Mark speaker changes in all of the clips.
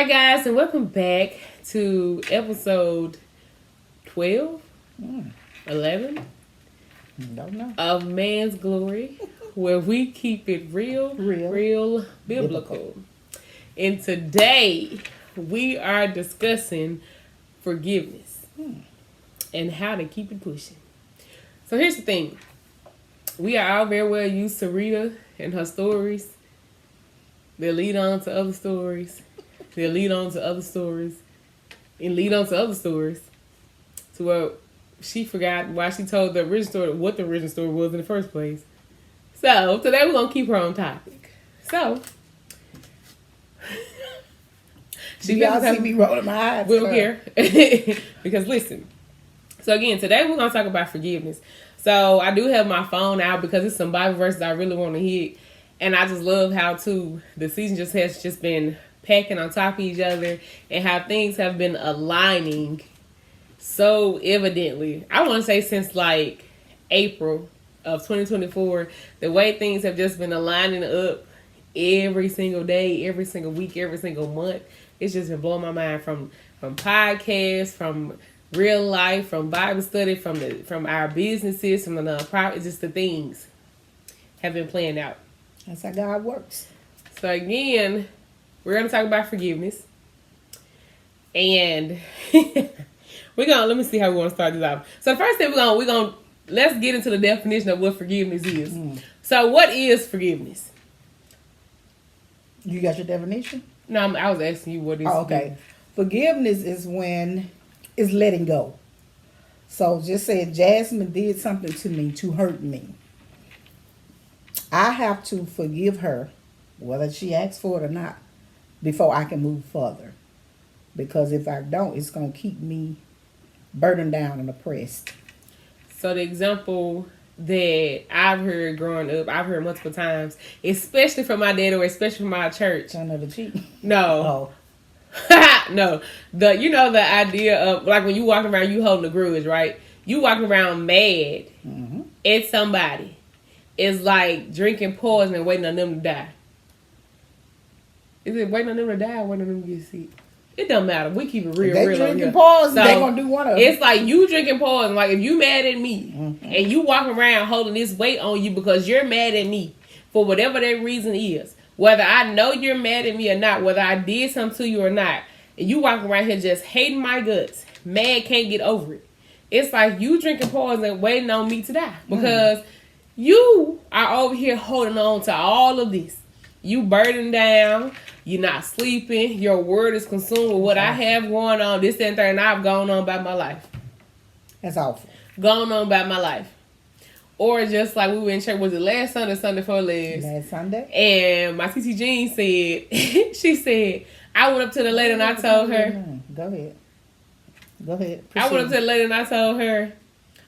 Speaker 1: Hi guys, and welcome back to episode 12, 11
Speaker 2: Don't know.
Speaker 1: of Man's Glory, where we keep it real biblical. And today we are discussing forgiveness and how to keep it pushing. So here's the thing. We are all very well used to Rita and her stories. They lead on to other stories. They lead on to other stories. And lead on to other stories. To where she forgot why she told the original story, what the original story was in the first place. So, today we're going to keep her on topic. So,
Speaker 2: y'all see me rolling my eyes.
Speaker 1: We don't care. Because listen. So again, today we're going to talk about forgiveness. So, I do have my phone out because it's some Bible verses I really want to hit. And I just love how, too, the season has just been packing on top of each other. And how things have been aligning so evidently. I want to say since, like, April of 2024. The way things have just been aligning up every single day, every single week, every single month. It's just been blowing my mind from podcasts, from real life, from Bible study, from our businesses, from the nonprofit. Just the things have been playing out.
Speaker 2: That's how God works.
Speaker 1: So again, we're going to talk about forgiveness. And let me see how we want to start this off. So the first thing let's get into the definition of what forgiveness is. So what is forgiveness?
Speaker 2: You got your definition?
Speaker 1: No, I was asking you what is
Speaker 2: okay. Forgiveness is when it's letting go. So just say Jasmine did something to me to hurt me. I have to forgive her, whether she asks for it or not, before I can move further. Because if I don't, it's going to keep me burdened down and oppressed.
Speaker 1: So the example that I've heard growing up, I've heard multiple times, especially from my dad or especially from my church.
Speaker 2: Another cheat.
Speaker 1: No.
Speaker 2: Oh.
Speaker 1: No. The idea of, like, when you walking around, you holding a grudge, right? You walking around mad at somebody. It's like drinking poison and waiting on them to die. Is it waiting on them to die or waiting on them to get sick? It don't matter. We keep it real.
Speaker 2: They drinking poison, so they gonna do one of them.
Speaker 1: It's like you drinking poison. Like if you mad at me and you walking around holding this weight on you because you're mad at me for whatever that reason is, whether I know you're mad at me or not, whether I did something to you or not, and you walking around here just hating my guts, mad, can't get over it. It's like you drinking poison and waiting on me to die because you are over here holding on to all of this. You burdened down. You're not sleeping. Your word is consumed with what I have going on. This, that, and third. And I've gone on about my life.
Speaker 2: That's awful.
Speaker 1: Gone on about my life. Or just like we were in church. Was it last Sunday? Sunday before last.
Speaker 2: Last Sunday.
Speaker 1: And my TT Jean said, she said, I went up to the lady and I told her.
Speaker 2: Go ahead. Proceed.
Speaker 1: I went up to the lady and I told her,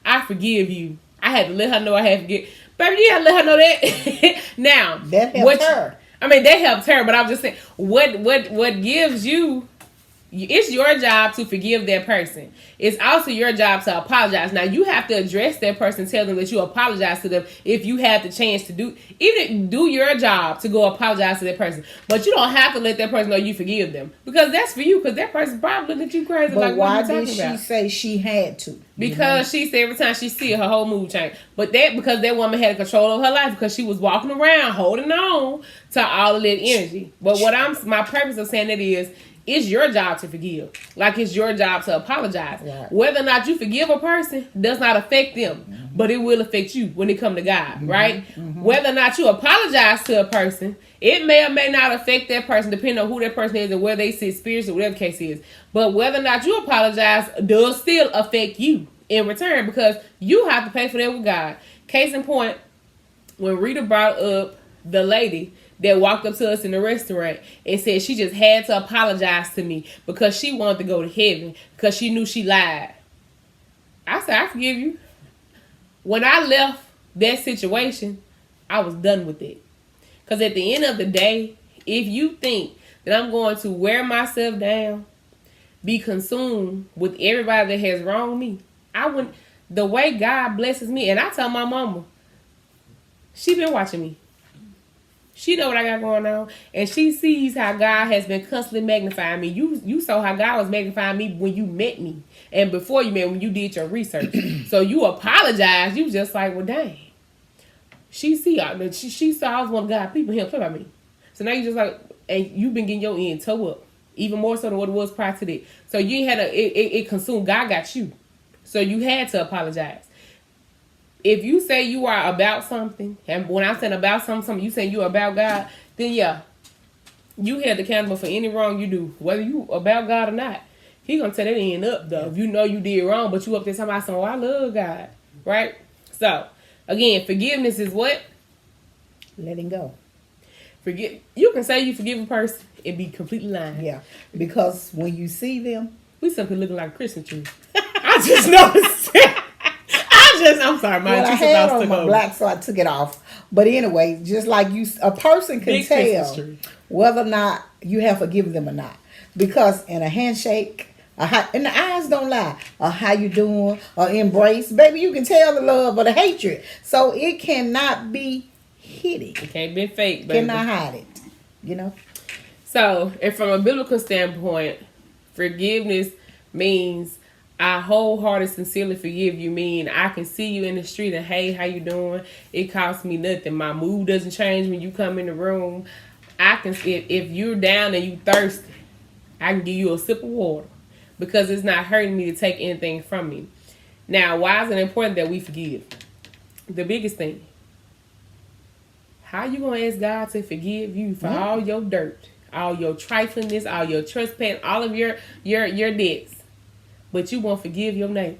Speaker 1: I forgive you. I had to let her know I had to forgive. Baby, you had to let her know that. Now.
Speaker 2: That helped her.
Speaker 1: I mean, that helped her, but I'm just saying, what gives you, it's your job to forgive that person. It's also your job to apologize. Now, you have to address that person, tell them that you apologize to them if you have the chance to do your job to go apologize to that person. But you don't have to let that person know you forgive them because that's for you because that person probably looking at you crazy.
Speaker 2: But
Speaker 1: like,
Speaker 2: why
Speaker 1: what are you
Speaker 2: did
Speaker 1: talking about?
Speaker 2: She say she had to?
Speaker 1: Because she said every time she see it, her whole mood changed. But because that woman had control of her life because she was walking around holding on to all of that energy. But my purpose of saying that is, it's your job to forgive. Like it's your job to apologize.
Speaker 2: Right.
Speaker 1: Whether or not you forgive a person does not affect them, but it will affect you when it come to God, right? Whether or not you apologize to a person, it may or may not affect that person depending on who that person is and where they sit spiritually, whatever the case is. But whether or not you apologize does still affect you in return because you have to pay for that with God. Case in point, when Rita brought up the lady that walked up to us in the restaurant and said she just had to apologize to me because she wanted to go to heaven because she knew she lied. I said, I forgive you. When I left that situation, I was done with it. Because at the end of the day, if you think that I'm going to wear myself down, be consumed with everybody that has wronged me, I wouldn't. The way God blesses me, and I tell my mama, she been watching me. She know what I got going on, and she sees how God has been constantly magnifying me. You saw how God was magnifying me when you met me, and before you met, when you did your research. So you apologize. You just like, well, dang. She saw I was one of God's people. He don't play by me. So now you just like, and you've been getting your end toe up, even more so than what it was prior to that. So you ain't had it consumed. God got you, so you had to apologize. If you say you are about something, and when I said about something, you say you're about God, then yeah, you held accountable for any wrong you do, whether you about God or not. He gonna tell that end up though. If you know you did wrong, but you up there talking about something, oh, I love God, right? So again, forgiveness is what?
Speaker 2: Letting go.
Speaker 1: You can say you forgive a person and be completely lying.
Speaker 2: Yeah, because when you see them,
Speaker 1: we simply looking like a Christmas tree. I just noticed. I'm sorry,
Speaker 2: I had on my black, so I took it off. But anyway, just like a person can tell whether or not you have forgiven them or not, because in a handshake, and the eyes don't lie, or how you doing, or embrace, baby, you can tell the love or the hatred. So it cannot be hidden.
Speaker 1: It can't be fake, baby.
Speaker 2: Cannot hide it. You know.
Speaker 1: So, and from a biblical standpoint, forgiveness means I wholeheartedly, sincerely forgive you. Mean I can see you in the street and hey, how you doing? It costs me nothing. My mood doesn't change when you come in the room. I can if you're down and you thirsty, I can give you a sip of water because it's not hurting me to take anything from me. Now, why is it important that we forgive? The biggest thing. How you gonna ask God to forgive you for all your dirt, all your triflingness, all your trespass, all of your debts? But you won't forgive your neighbor.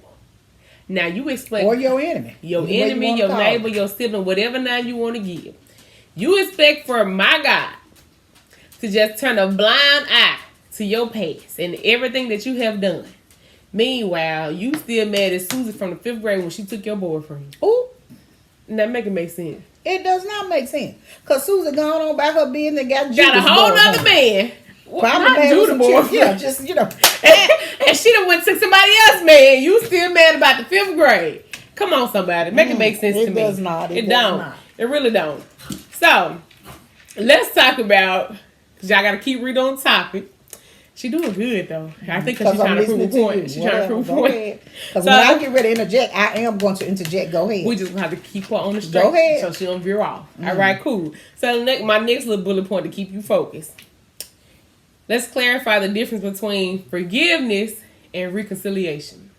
Speaker 1: Now you expect...
Speaker 2: Or your enemy.
Speaker 1: Your enemy, your neighbor, your sibling, whatever name you want to give. You expect for my God to just turn a blind eye to your past and everything that you have done. Meanwhile, you still mad at Susie from the 5th grade when she took your boyfriend.
Speaker 2: Ooh.
Speaker 1: That make it make sense.
Speaker 2: It does not make sense. Because Susie gone on about her business and got
Speaker 1: a whole other man.
Speaker 2: Probably do the boyfriend. Yeah, just,
Speaker 1: and she done went to somebody else, man. You still mad about the 5th grade. Come on, somebody. Make it make sense to me.
Speaker 2: It does not.
Speaker 1: It don't. It really don't. So, let's talk about, because y'all got to keep reading on topic. She doing good, though. I think because she's trying to prove a point. She's trying to prove a point.
Speaker 2: Because when I get ready to interject, I am going to interject. Go ahead.
Speaker 1: We just have to keep her on the straight.
Speaker 2: Go ahead.
Speaker 1: So she don't veer off. All right, cool. So, my next little bullet point to keep you focused. Let's clarify the difference between forgiveness and reconciliation.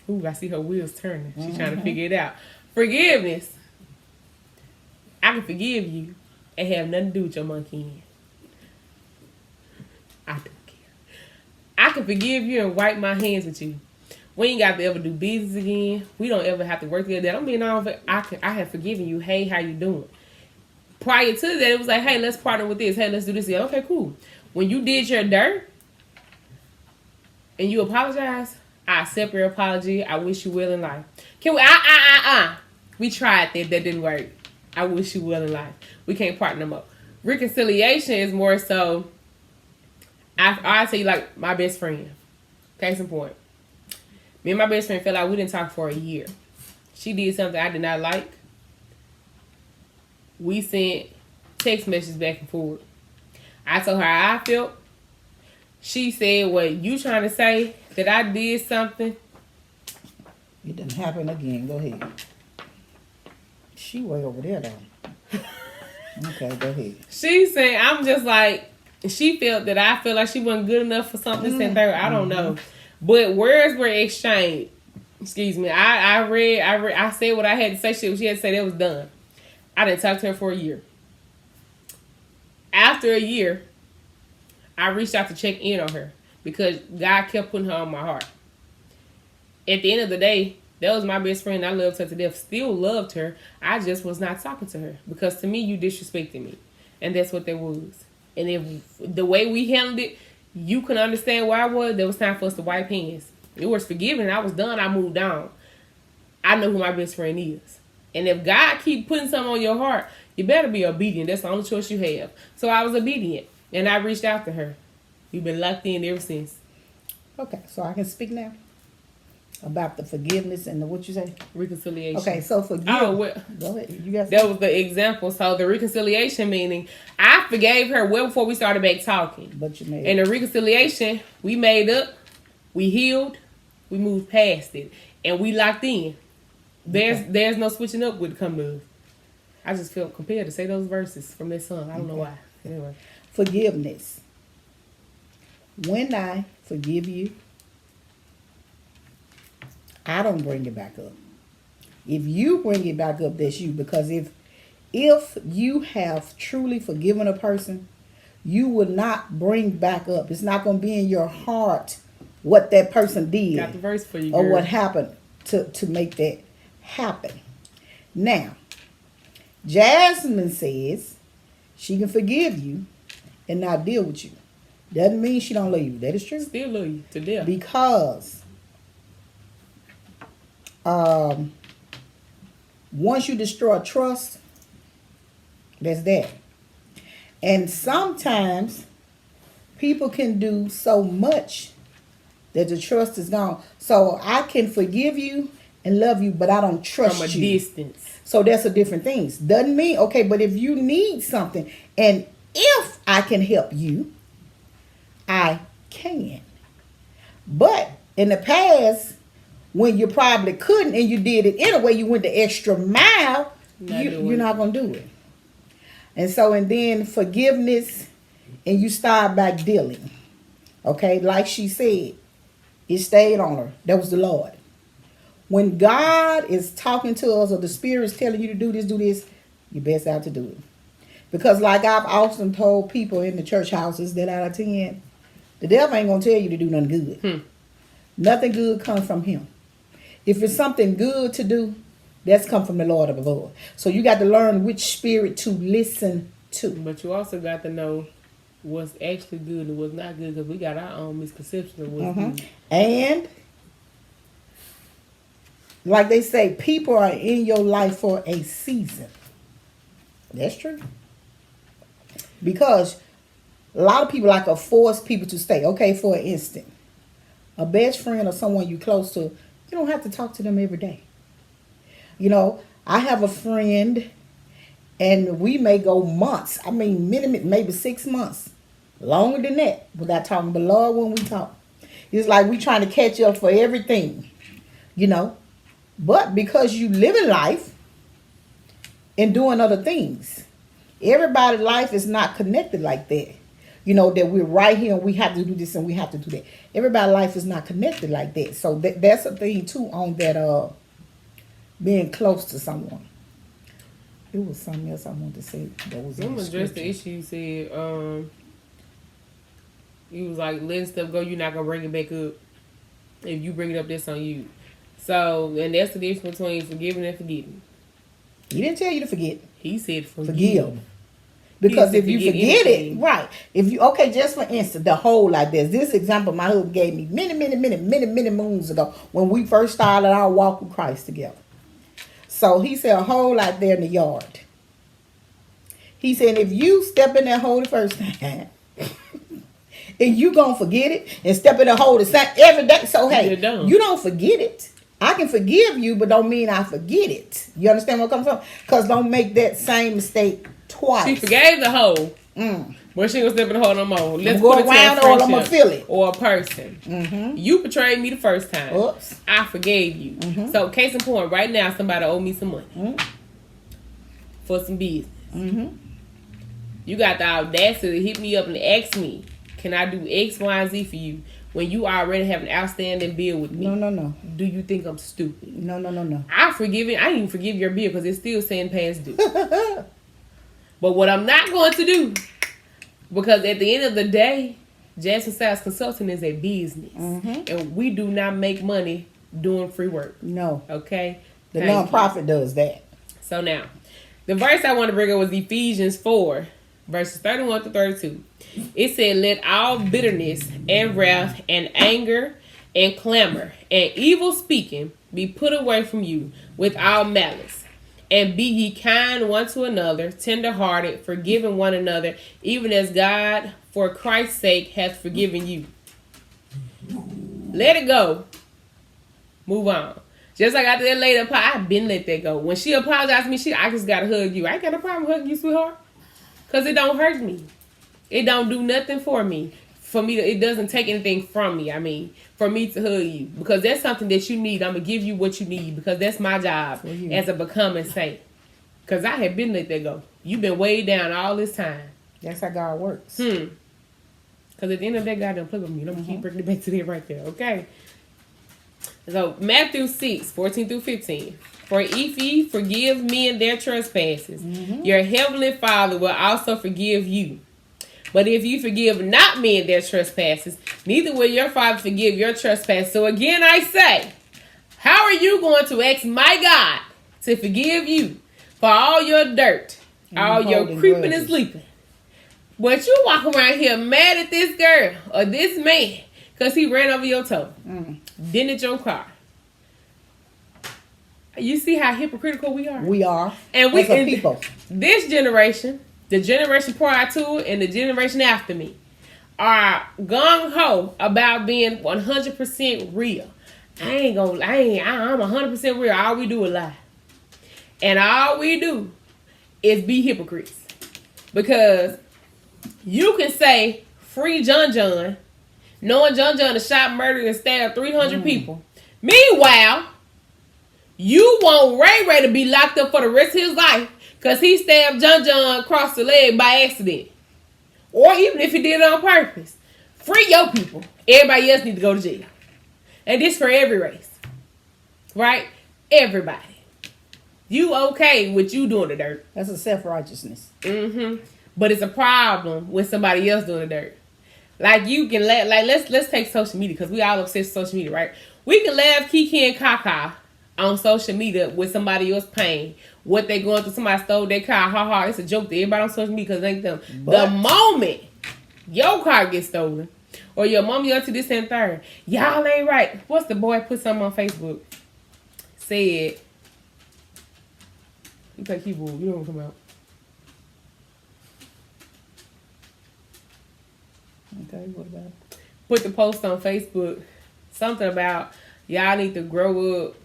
Speaker 1: Ooh, I see her wheels turning. She's trying to figure it out. Forgiveness. I can forgive you and have nothing to do with your monkey hand. I don't care. I can forgive you and wipe my hands with you. We ain't got to ever do business again. We don't ever have to work together. That don't mean I have forgiven you. Hey, how you doing? Prior to that, it was like, hey, let's partner with this. Hey, let's do this. Yeah, okay, cool. When you did your dirt and you apologize, I accept your apology. I wish you well in life. Can we? We tried that. That didn't work. I wish you well in life. We can't partner them up. Reconciliation is more so, I tell you like my best friend. Case in point. Me and my best friend fell out. We didn't talk for a year. She did something I did not like. We sent text messages back and forth. I told her how I felt. She said, what you trying to say? That I did something?
Speaker 2: It didn't happen again. Go ahead. She way over there, though. Okay, go ahead.
Speaker 1: She said, I'm just like, she felt that I felt like she wasn't good enough for something. I don't know. But words were exchanged. Excuse me. I said what I had to say. She had to say that was done. I didn't talk to her for a year. After a year, I reached out to check in on her because God kept putting her on my heart. At the end of the day, that was my best friend. I loved her to death. Still loved her. I just was not talking to her because to me, you disrespected me. And that's what that was. And if the way we handled it, you can understand where I was, there was time for us to wipe hands. It was forgiven. I was done. I moved on. I know who my best friend is. And if God keep putting something on your heart, you better be obedient. That's the only choice you have. So I was obedient. And I reached out to her. We've been locked in ever since.
Speaker 2: Okay, so I can speak now? About the forgiveness and the what you say?
Speaker 1: Reconciliation.
Speaker 2: Okay, so forgive.
Speaker 1: Oh, well,
Speaker 2: Go ahead. You got
Speaker 1: that was the example. So the reconciliation meaning I forgave her well before we started back talking.
Speaker 2: But you made
Speaker 1: And the reconciliation, we made up, we healed, we moved past it, and we locked in. There's no switching up when it comes to us. I just felt compelled to say those verses from that song. I don't know why. Anyway.
Speaker 2: Forgiveness. When I forgive you, I don't bring it back up. If you bring it back up, that's you. Because if you have truly forgiven a person, you will not bring back up. It's not going to be in your heart what that person did.
Speaker 1: Got the verse for you,
Speaker 2: or
Speaker 1: girl.
Speaker 2: what happened to make that happen. Now, Jasmine says she can forgive you and not deal with you. Doesn't mean she don't love you. That is true.
Speaker 1: Still love you to death.
Speaker 2: Because once you destroy trust, that's that. And sometimes people can do so much that the trust is gone. So I can forgive you and love you, but I don't trust you.
Speaker 1: From a distance.
Speaker 2: So that's a different thing. Doesn't mean, okay, but if you need something, and if I can help you, I can. But in the past, when you probably couldn't and you did it anyway, you went the extra mile, you're not going to do it. And so, and then forgiveness, and you start back dealing. Okay, like she said, it stayed on her. That was the Lord. When God is talking to us or the Spirit is telling you to do this, you best out to do it. Because like I've often told people in the church houses that out of 10, the devil ain't going to tell you to do nothing good. Nothing good comes from him. If it's something good to do, that's come from the Lord of above. So you got to learn which spirit to listen to.
Speaker 1: But you also got to know what's actually good and what's not good, because we got our own misconceptions of what's good.
Speaker 2: And like they say, people are in your life for a season. That's true. Because a lot of people like to force people to stay. Okay, for an instant, a best friend or someone you close to, you don't have to talk to them every day. You know, I have a friend, and we may go months. I mean, maybe 6 months, longer than that, without talking. But Lord, when we talk, it's like we trying to catch up for everything, you know. But because you living life and doing other things, everybody's life is not connected like that. You know, that we're right here and we have to do this and we have to do that. Everybody's life is not connected like that. So that's a thing too on that being close to someone. It was something else I wanted to say that was
Speaker 1: I'm gonna address the issue you said. You was like, letting stuff go, you're not gonna bring it back up. If you bring it up, that's on you. So, and that's the difference between forgiving and forgetting.
Speaker 2: He didn't tell you to forget.
Speaker 1: He said
Speaker 2: Forgive. Because if you forget it, right. If you, okay, just for instance, the whole like this example my husband gave me many moons ago when we first started our walk with Christ together. So he said a hole out there in the yard. He said if you step in that hole the first time, and you gonna forget it and step in the hole the same every day. So hey, you don't forget it. I can forgive you, but don't mean I forget it. You understand where I'm coming from? Because don't make that same mistake twice.
Speaker 1: She forgave the hole, but she gonna step in the hole no more. Let's
Speaker 2: go around or I'm gonna feel it.
Speaker 1: Or a person. You betrayed me the first time.
Speaker 2: Oops.
Speaker 1: I forgave you. So case in point, right now somebody owe me some money for some business. You got the audacity to hit me up and ask me, can I do X, Y, and Z for you when you already have an outstanding bill with me?
Speaker 2: No.
Speaker 1: Do you think I'm stupid?
Speaker 2: No.
Speaker 1: I forgive it. I didn't even forgive your bill because it's still saying past due. But what I'm not going to do, because at the end of the day, Jasmine Sales Consulting is a business. And we do not make money doing free work.
Speaker 2: No.
Speaker 1: Okay?
Speaker 2: The nonprofit does that.
Speaker 1: So now, the verse I want to bring up was Ephesians 4, verses 31 to 32. It said, let all bitterness and wrath and anger and clamor and evil speaking be put away from you with all malice. And be ye kind one to another, tenderhearted, forgiving one another, even as God, for Christ's sake, hath forgiven you. Let it go. Move on. Just like after that lady, I've been let that go. When she apologized to me, I just gotta hug you. I ain't got no problem hugging you, sweetheart. Cause it don't hurt me. It don't do nothing for me. It doesn't take anything from me. I mean, for me to hug you. Because that's something that you need. I'm gonna give you what you need. Because that's my job as a becoming saint. Cause I have been let that go. You've been way down all this time.
Speaker 2: That's how God works.
Speaker 1: Because at the end of that, God don't play with me. I'm gonna keep bringing it back to that right there. Okay. So Matthew 6:14-15. For if ye forgive men their trespasses, your heavenly Father will also forgive you. But if you forgive not men their trespasses, neither will your Father forgive your trespasses. So again I say, how are you going to ask my God to forgive you for all your dirt, all your creeping and sleeping? But you walk around here mad at this girl or this man because he ran over your toe, dented your car. You see how hypocritical we are?
Speaker 2: We are.
Speaker 1: And we
Speaker 2: as people.
Speaker 1: This generation, the generation prior to it, and the generation after me are gung-ho about being 100% real. I'm 100% real. All we do is lie. And all we do is be hypocrites. Because you can say, free John John, knowing John John has shot, murdered, and stabbed 300 people. Meanwhile, you want Ray Ray to be locked up for the rest of his life because he stabbed John John across the leg by accident. Or even if he did it on purpose. Free your people. Everybody else need to go to jail. And this for every race. Right? Everybody. You okay with you doing the dirt.
Speaker 2: That's a self-righteousness.
Speaker 1: But it's a problem when somebody else doing the dirt. Like you can let's take social media because we all obsessed with social media, right? We can laugh Kiki and Kaka on social media with somebody else's pain. What they going through, somebody stole their car, ha, it's a joke to everybody on social media because it ain't them. But the moment your car gets stolen, or your mom yell to this and third, y'all ain't right. What's the boy put something on Facebook? Said, you play keyboard, you know what I'm talking about.
Speaker 2: Okay, what about it?
Speaker 1: Put the post on Facebook, something about y'all need to grow up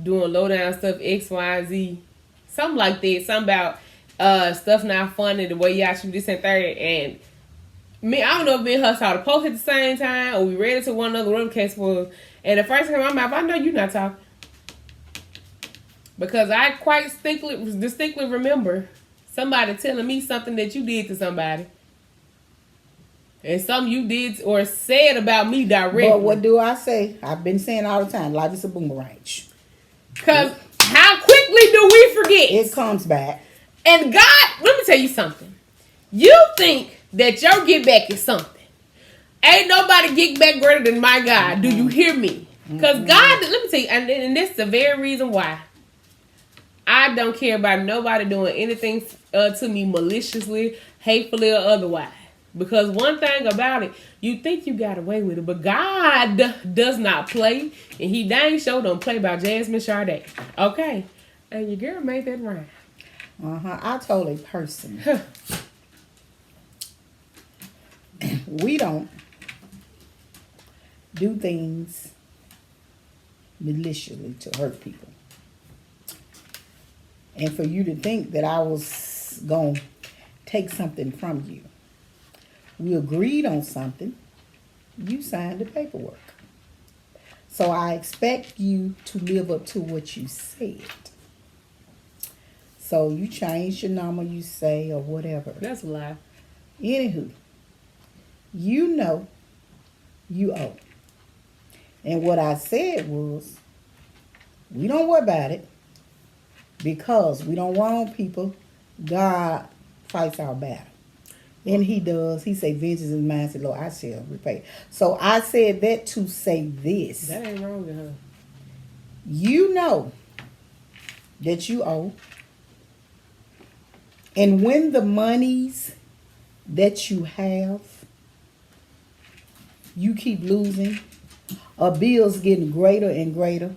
Speaker 1: doing low down stuff, X, Y, and Z. Something like that. Something about stuff not funny, the way y'all shoot this and third. And me, I don't know if me and her saw the post at the same time or we read it to one another, whatever the case was. And the first thing in my mouth, I know you're not talking. Because I quite distinctly remember somebody telling me something that you did to somebody. And something you did or said about me directly.
Speaker 2: But what do I say? I've been saying all the time, life is a boomerang.
Speaker 1: Because how quickly do we forget?
Speaker 2: It comes back.
Speaker 1: And God, let me tell you something. You think that your get back is something. Ain't nobody get back greater than my God. Do you hear me? Because God, let me tell you, and this is the very reason why I don't care about nobody doing anything to me maliciously, hatefully, or otherwise. Because one thing about it, you think you got away with it, but God does not play, and he dang sure don't play about Jasmine Sade. Okay? And your girl made that rhyme.
Speaker 2: I told a person, we don't do things maliciously to hurt people. And for you to think that I was going to take something from you. We agreed on something. You signed the paperwork. So I expect you to live up to what you said. So you change your number, you say, or whatever.
Speaker 1: That's a lie.
Speaker 2: Anywho, you know you owe. And what I said was, we don't worry about it because we don't wrong people. God fights our battle. And he does. He say, vengeance is mine, said, Lord, I shall repay. So I said that to say this.
Speaker 1: That ain't wrong with her.
Speaker 2: You know that you owe. And when the monies that you have, you keep losing, or bills getting greater and greater,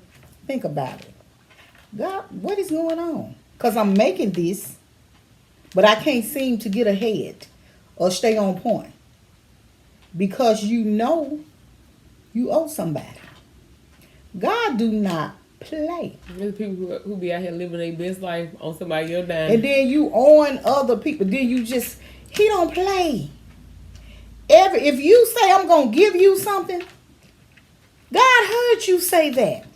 Speaker 2: think about it. God, what is going on? Because I'm making this, but I can't seem to get ahead or stay on point. Because you know you owe somebody. God do not play.
Speaker 1: There's people who be out here living their best life on somebody else's dime.
Speaker 2: And then you on other people. Then you just, he don't play. If you say I'm going to give you something, God heard you say that.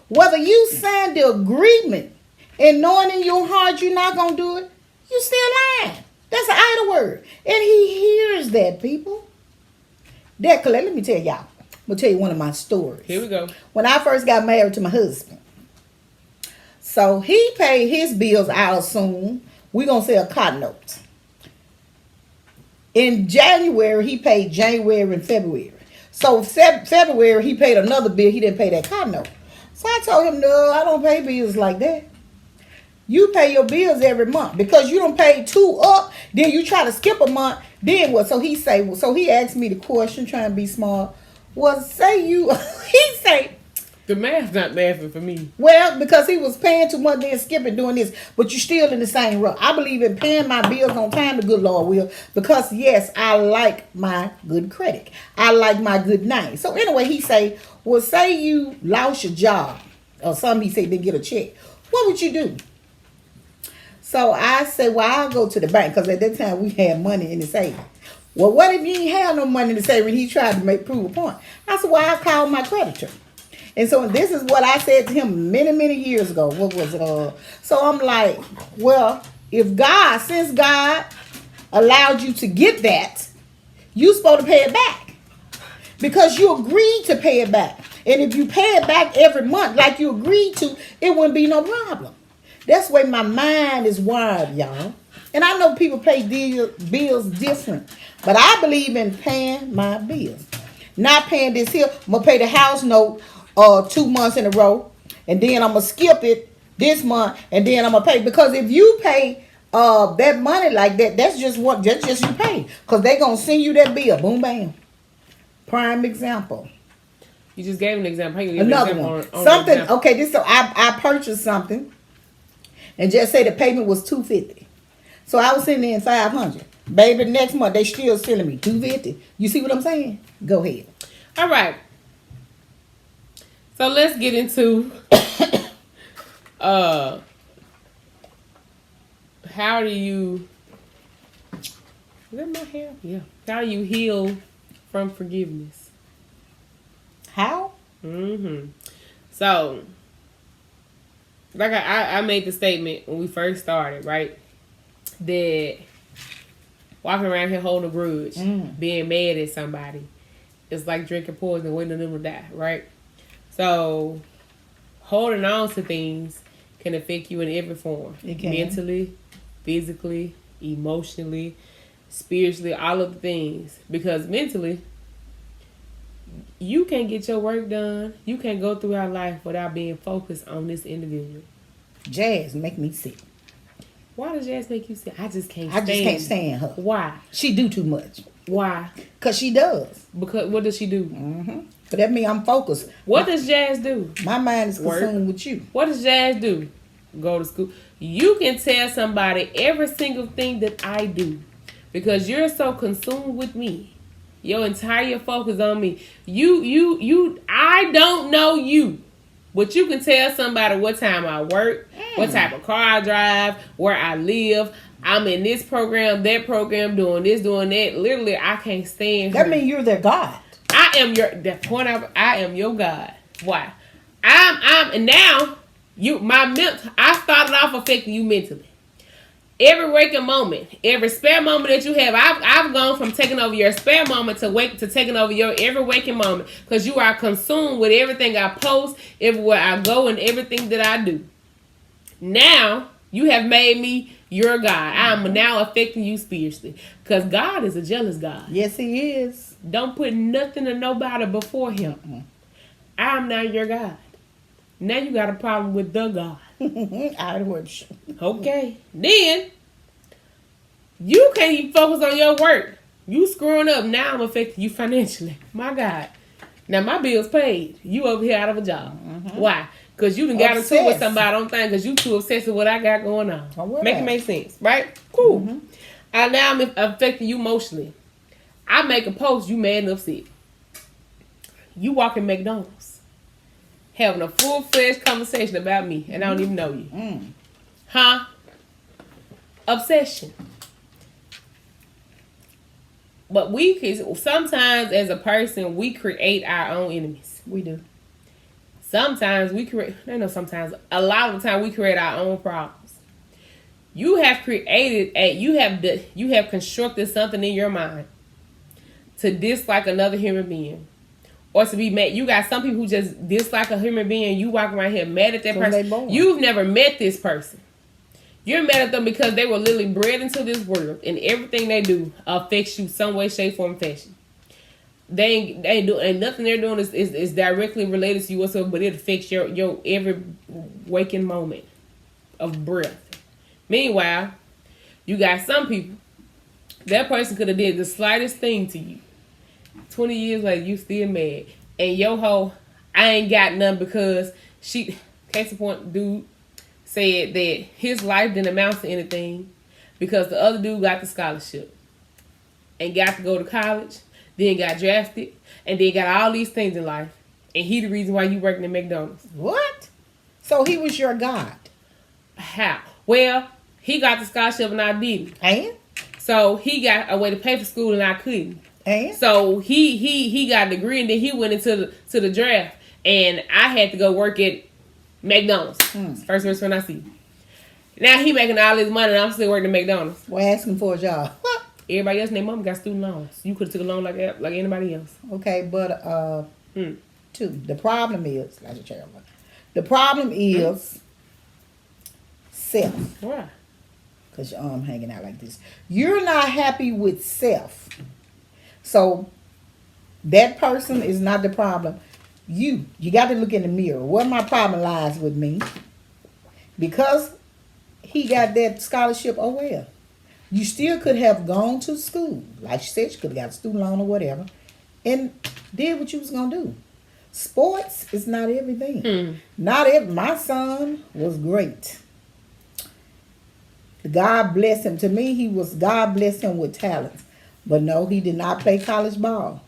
Speaker 2: Whether you signed the agreement and knowing in your heart you're not going to do it, you still lying. That's an idle word. And he hears that, people. Let me tell y'all. I'm going to tell you one of my stories.
Speaker 1: Here we go.
Speaker 2: When I first got married to my husband, so he paid his bills, I assume. We're going to sell cotton notes. In January, he paid January and February. So February, he paid another bill. He didn't pay that cotton note. So I told him, no, I don't pay bills like that. You pay your bills every month. Because you don't pay 2 up, then you try to skip a month, then what? So he asked me the question, trying to be smart. Well, he say,
Speaker 1: the math's not mathing for me.
Speaker 2: Well, because he was paying too much, then skipping, doing this, but you're still in the same rut. I believe in paying my bills on time, the good Lord will, because yes, I like my good credit. I like my good name. So anyway, he say, well, say you lost your job, or something, he said, didn't get a check. What would you do? So I said, well, I'll go to the bank, because at that time we had money in the savings. Well, what if you ain't have no money in the savings? He tried to prove a point. I said, well, I called my creditor. And so this is what I said to him many, many years ago. What was it? So I'm like, well, since God allowed you to get that, you're supposed to pay it back. Because you agreed to pay it back. And if you pay it back every month like you agreed to, it wouldn't be no problem. That's the way my mind is wired, y'all. And I know people pay bills different. But I believe in paying my bills. Not paying this here. I'm going to pay the house note 2 months in a row. And then I'm going to skip it this month. And then I'm going to pay. Because if you pay that money like that, that's just you pay. Because they're going to send you that bill. Boom, bam. Prime example.
Speaker 1: You just gave an example.
Speaker 2: Another one. Something. Okay, I purchased something. And just say the payment was $250. So I was sending in $500. Baby, next month they still selling me $250. You see what I'm saying? Go ahead.
Speaker 1: All right. So let's get into how do you is that my hair? Yeah. How do you heal from forgiveness?
Speaker 2: How?
Speaker 1: So like I made the statement when we first started, right? That walking around here holding a grudge, being mad at somebody, it's like drinking poison, waiting on them to die, right? So, holding on to things can affect you in every form.
Speaker 2: It can.
Speaker 1: Mentally, physically, emotionally, spiritually, all of the things. Because mentally, you can't get your work done. You can't go throughout life without being focused on this individual.
Speaker 2: Jazz make me sick.
Speaker 1: Why does Jazz make you sick? I just can't
Speaker 2: stand her.
Speaker 1: Why?
Speaker 2: She do too much.
Speaker 1: Why?
Speaker 2: Because she does.
Speaker 1: Because what does she do?
Speaker 2: But that means I'm focused.
Speaker 1: What does Jazz do?
Speaker 2: My mind is consumed with you.
Speaker 1: What does Jazz do? Go to school. You can tell somebody every single thing that I do because you're so consumed with me. Your entire focus on me. I don't know you. But you can tell somebody what time I work, what type of car I drive, where I live. I'm in this program, that program, doing this, doing that. Literally, I can't stand her.
Speaker 2: That means you're their God.
Speaker 1: I am your God. Why? And now I started off affecting you mentally. Every waking moment, every spare moment that you have, I've gone from taking over your spare moment to taking over your every waking moment because you are consumed with everything I post, everywhere I go, and everything that I do. Now you have made me your God. I am now affecting you spiritually because God is a jealous God.
Speaker 2: Yes, He is.
Speaker 1: Don't put nothing or nobody before Him. I am now your God. Now you got a problem with the God.
Speaker 2: I worship.
Speaker 1: Okay. Then you can't even focus on your work. You screwing up. Now I'm affecting you financially. My God. Now my bill's paid. You over here out of a job. Why? Because you done got into it with somebody on thing because you too obsessed with what I got going on. Make it make sense. Right? Cool. And now I'm affecting you emotionally. I make a post, you mad and upset. You walk in McDonald's. having a full-fledged conversation about me, and I don't even know you. Huh? Obsession. But sometimes as a person, we create our own enemies.
Speaker 2: We do.
Speaker 1: Sometimes we create, a lot of the time we create our own problems. You have you have constructed something in your mind to dislike another human being. Or to be mad. You got some people who just dislike a human being. You walk around here mad at that person. You've never met this person. You're mad at them because they were literally bred into this world, and everything they do affects you some way, shape, form, fashion. They ain't do, and nothing they're doing is directly related to you whatsoever, but it affects your every waking moment of breath. Meanwhile, you got some people, that person could have did the slightest thing to you. 20 years later, you still mad. And your whole, I ain't got none because case in point, dude said that his life didn't amount to anything because the other dude got the scholarship and got to go to college, then got drafted, and then got all these things in life. And he the reason why you working at McDonald's.
Speaker 2: What? So he was your God?
Speaker 1: How? Well, he got the scholarship and I didn't.
Speaker 2: And?
Speaker 1: So he got a way to pay for school and I couldn't.
Speaker 2: And?
Speaker 1: So he got a degree and then he went into the draft and I had to go work at McDonald's. First restaurant I see. Now he making all this money and I'm still working at McDonald's.
Speaker 2: Well, asking for a job.
Speaker 1: Everybody else and their mom got student loans. You could have took a loan like anybody else.
Speaker 2: Okay, but two. The problem is self.
Speaker 1: Why?
Speaker 2: Because your arm hanging out like this. You're not happy with self. So that person is not the problem. You got to look in the mirror. What my problem lies with me. Because he got that scholarship, oh well. You still could have gone to school. Like she said, you could have got a student loan or whatever. And did what you was going to do. Sports is not everything. My son was great. God bless him. To me, God blessed him with talent. But no, he did not play college ball.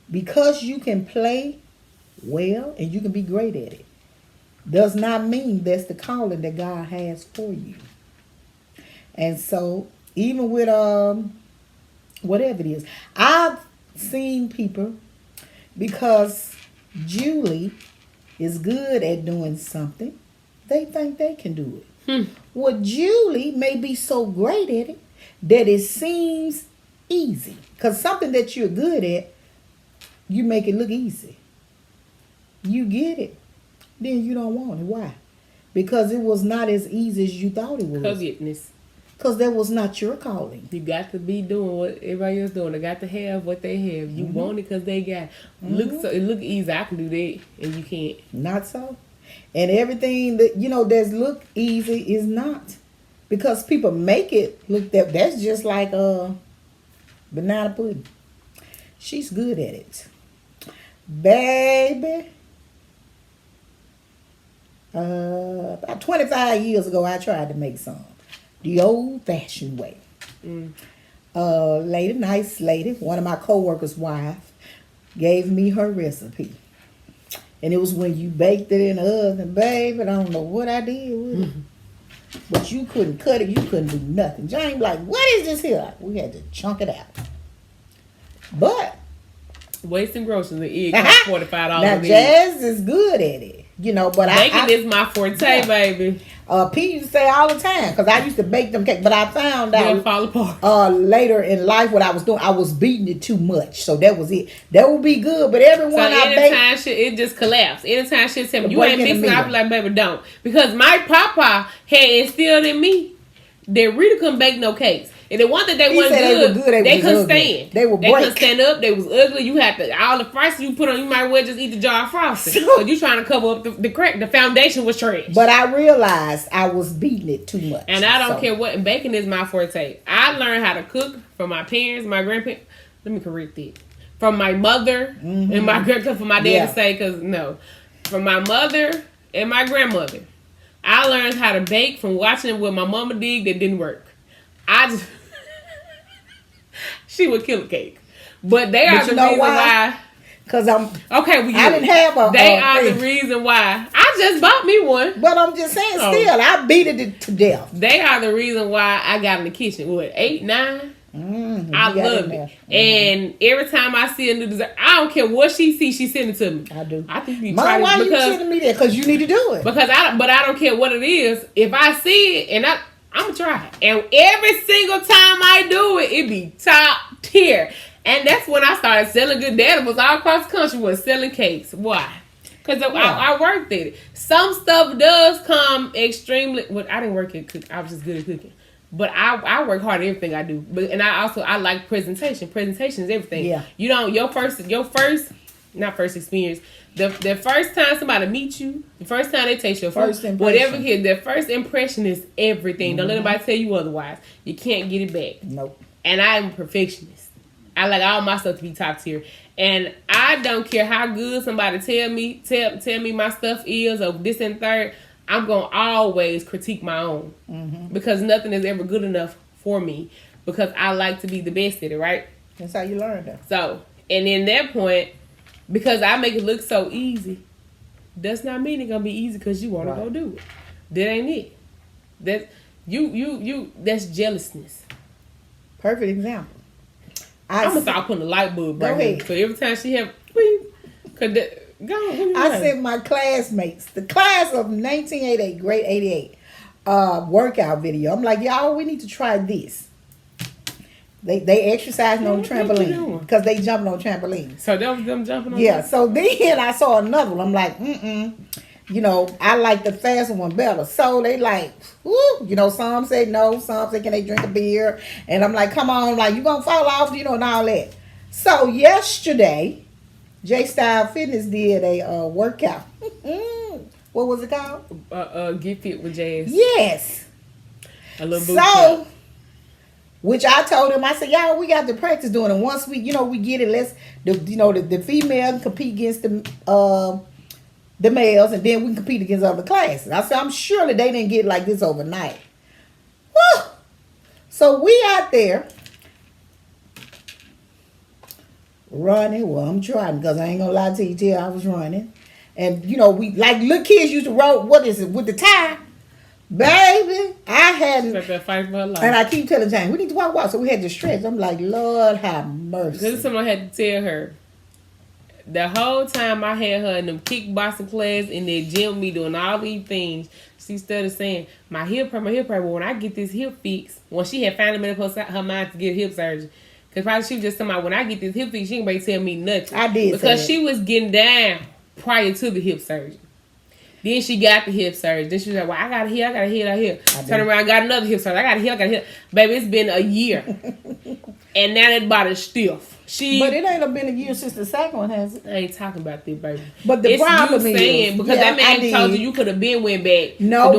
Speaker 2: Because you can play well and you can be great at it, does not mean that's the calling that God has for you. And so, even with whatever it is, I've seen people, because Julie is good at doing something, they think they can do it. Well, Julie may be so great at it that it seems easy. Because something that you're good at, you make it look easy. You get it. Then you don't want it. Why? Because it was not as easy as you thought it was.
Speaker 1: Covetousness.
Speaker 2: Because that was not your calling.
Speaker 1: You got to be doing what everybody else doing. They got to have what they have. You want it because they got it. It look easy. I can do that, and you can't.
Speaker 2: Not so. And everything that that's look easy is not, because people make it look that's just like banana pudding. She's good at it, baby. About 25 years ago, I tried to make some the old-fashioned way. Lady, nice lady, one of my co-workers' wife, gave me her recipe. And it was when you baked it in the oven, baby. I don't know what I did with it. But you couldn't cut it. You couldn't do nothing. Jane like, what is this here? We had to chunk it out. But
Speaker 1: wasting groceries, the egg cost $45.
Speaker 2: Now Jazz is good at it. But
Speaker 1: baking is my forte, baby.
Speaker 2: Pete used to say all the time, because I used to bake them cakes, but I found out
Speaker 1: they'll fall apart.
Speaker 2: Later in life what I was doing, I was beating it too much. So that was it. That would be good, but everyone
Speaker 1: anytime shit, it just collapsed. Anytime shit tell me you ain't mixing, I be like, baby, don't. Because my papa had instilled in me that Rita couldn't bake no cakes. And the one that they wasn't good, they couldn't stand. They couldn't stand up. They was ugly. You had to, all the frosting you put on, you might well just eat the jar of frosting. So you trying to cover up the crack. The foundation was trash.
Speaker 2: But I realized I was beating it too much.
Speaker 1: And I don't care what. And baking is my forte. I learned how to cook from my parents, my grandparents. Let me correct it. From my mother and my grandmother. For my dad to say, because no. From my mother and my grandmother. I learned how to bake from watching what my mama did that didn't work. She would kill a cake. But they are the reason why.
Speaker 2: Cause I didn't have a.
Speaker 1: They are the reason why I just bought me one.
Speaker 2: But I'm just saying, still, I beat it to death.
Speaker 1: They are the reason why I got in the kitchen. What, 8, 9? I love it. And every time I see a new dessert, I don't care what she sees, she send it to me.
Speaker 2: I do.
Speaker 1: I think you
Speaker 2: Mom, why you sending me that? Because you need to do it.
Speaker 1: But I don't care what it is. If I see it, and I'm gonna try it. And every single time I do it, it be top tier. And that's when I started selling good. Dad was all across the country was selling cakes. Why? Because I worked at it. Some stuff does come extremely. Well, I didn't work at cooking. I was just good at cooking. But I work hard at everything I do. But I like presentation. Presentation is everything. Yeah. You don't your first not first experience. The first time somebody meets you, the first time they taste your
Speaker 2: first
Speaker 1: food, whatever it is, their first impression is everything. Don't let anybody tell you otherwise. You can't get it back.
Speaker 2: Nope.
Speaker 1: And I am a perfectionist. I like all my stuff to be top tier. And I don't care how good somebody tell me my stuff is or this and third. I'm going to always critique my own. Because nothing is ever good enough for me. Because I like to be the best at it, right?
Speaker 2: That's how you learn that.
Speaker 1: So, and in that point, because I make it look so easy, does not mean it's going to be easy because you want to go do it. That ain't it. That's jealousness.
Speaker 2: Perfect example.
Speaker 1: I'm going to start putting a light bulb right here. So every time she have,
Speaker 2: I sent my classmates, the class of 1988, grade 88, workout video. I'm like, y'all, we need to try this. They exercising on the trampoline because they jumping on trampoline.
Speaker 1: So that was them jumping on.
Speaker 2: Yeah. So then I saw another one. I'm like, I like the faster one better. So they like, some say no, some say can they drink a beer, and I'm like, come on, like you gonna fall off, and all that. So yesterday, J Style Fitness did a workout. What was it called?
Speaker 1: Get Fit with Jazz.
Speaker 2: Yes.
Speaker 1: A little boot camp.
Speaker 2: Which I told him, I said, y'all, we got to practice doing it. Once we get it, let's, the female compete against the males, and then we can compete against other classes. I said, I'm sure that they didn't get like this overnight. Woo! So we out there running. Well, I'm trying because I ain't gonna lie to you till I was running. And, we, like little kids used to roll, what is it, with the tie? Baby, I hadn't.
Speaker 1: Fight for her life.
Speaker 2: And I keep telling Jane, we need to walk. So we had to stretch. I'm like, Lord have mercy.
Speaker 1: This is something I had to tell her. The whole time I had her in them kickboxing class in the gym, me doing all these things, she started saying, my hip hurt. Well, when I get this hip fixed, when she had finally made up her mind to get hip surgery, because probably she was just talking about, when I get this hip fixed, she ain't going to tell me nothing.
Speaker 2: I did.
Speaker 1: Because she was getting down prior to the hip surgery. Then she got the hip surgery. Then she was like, well, I got a hip. Turn around, got another hip surgery. I got a hip. Baby, it's been a year. And now that body's stiff.
Speaker 2: But it ain't been a year since the second one, has it?
Speaker 1: I ain't talking about this, baby.
Speaker 2: But the problem is,
Speaker 1: saying, because that man told you could have been went back.
Speaker 2: No,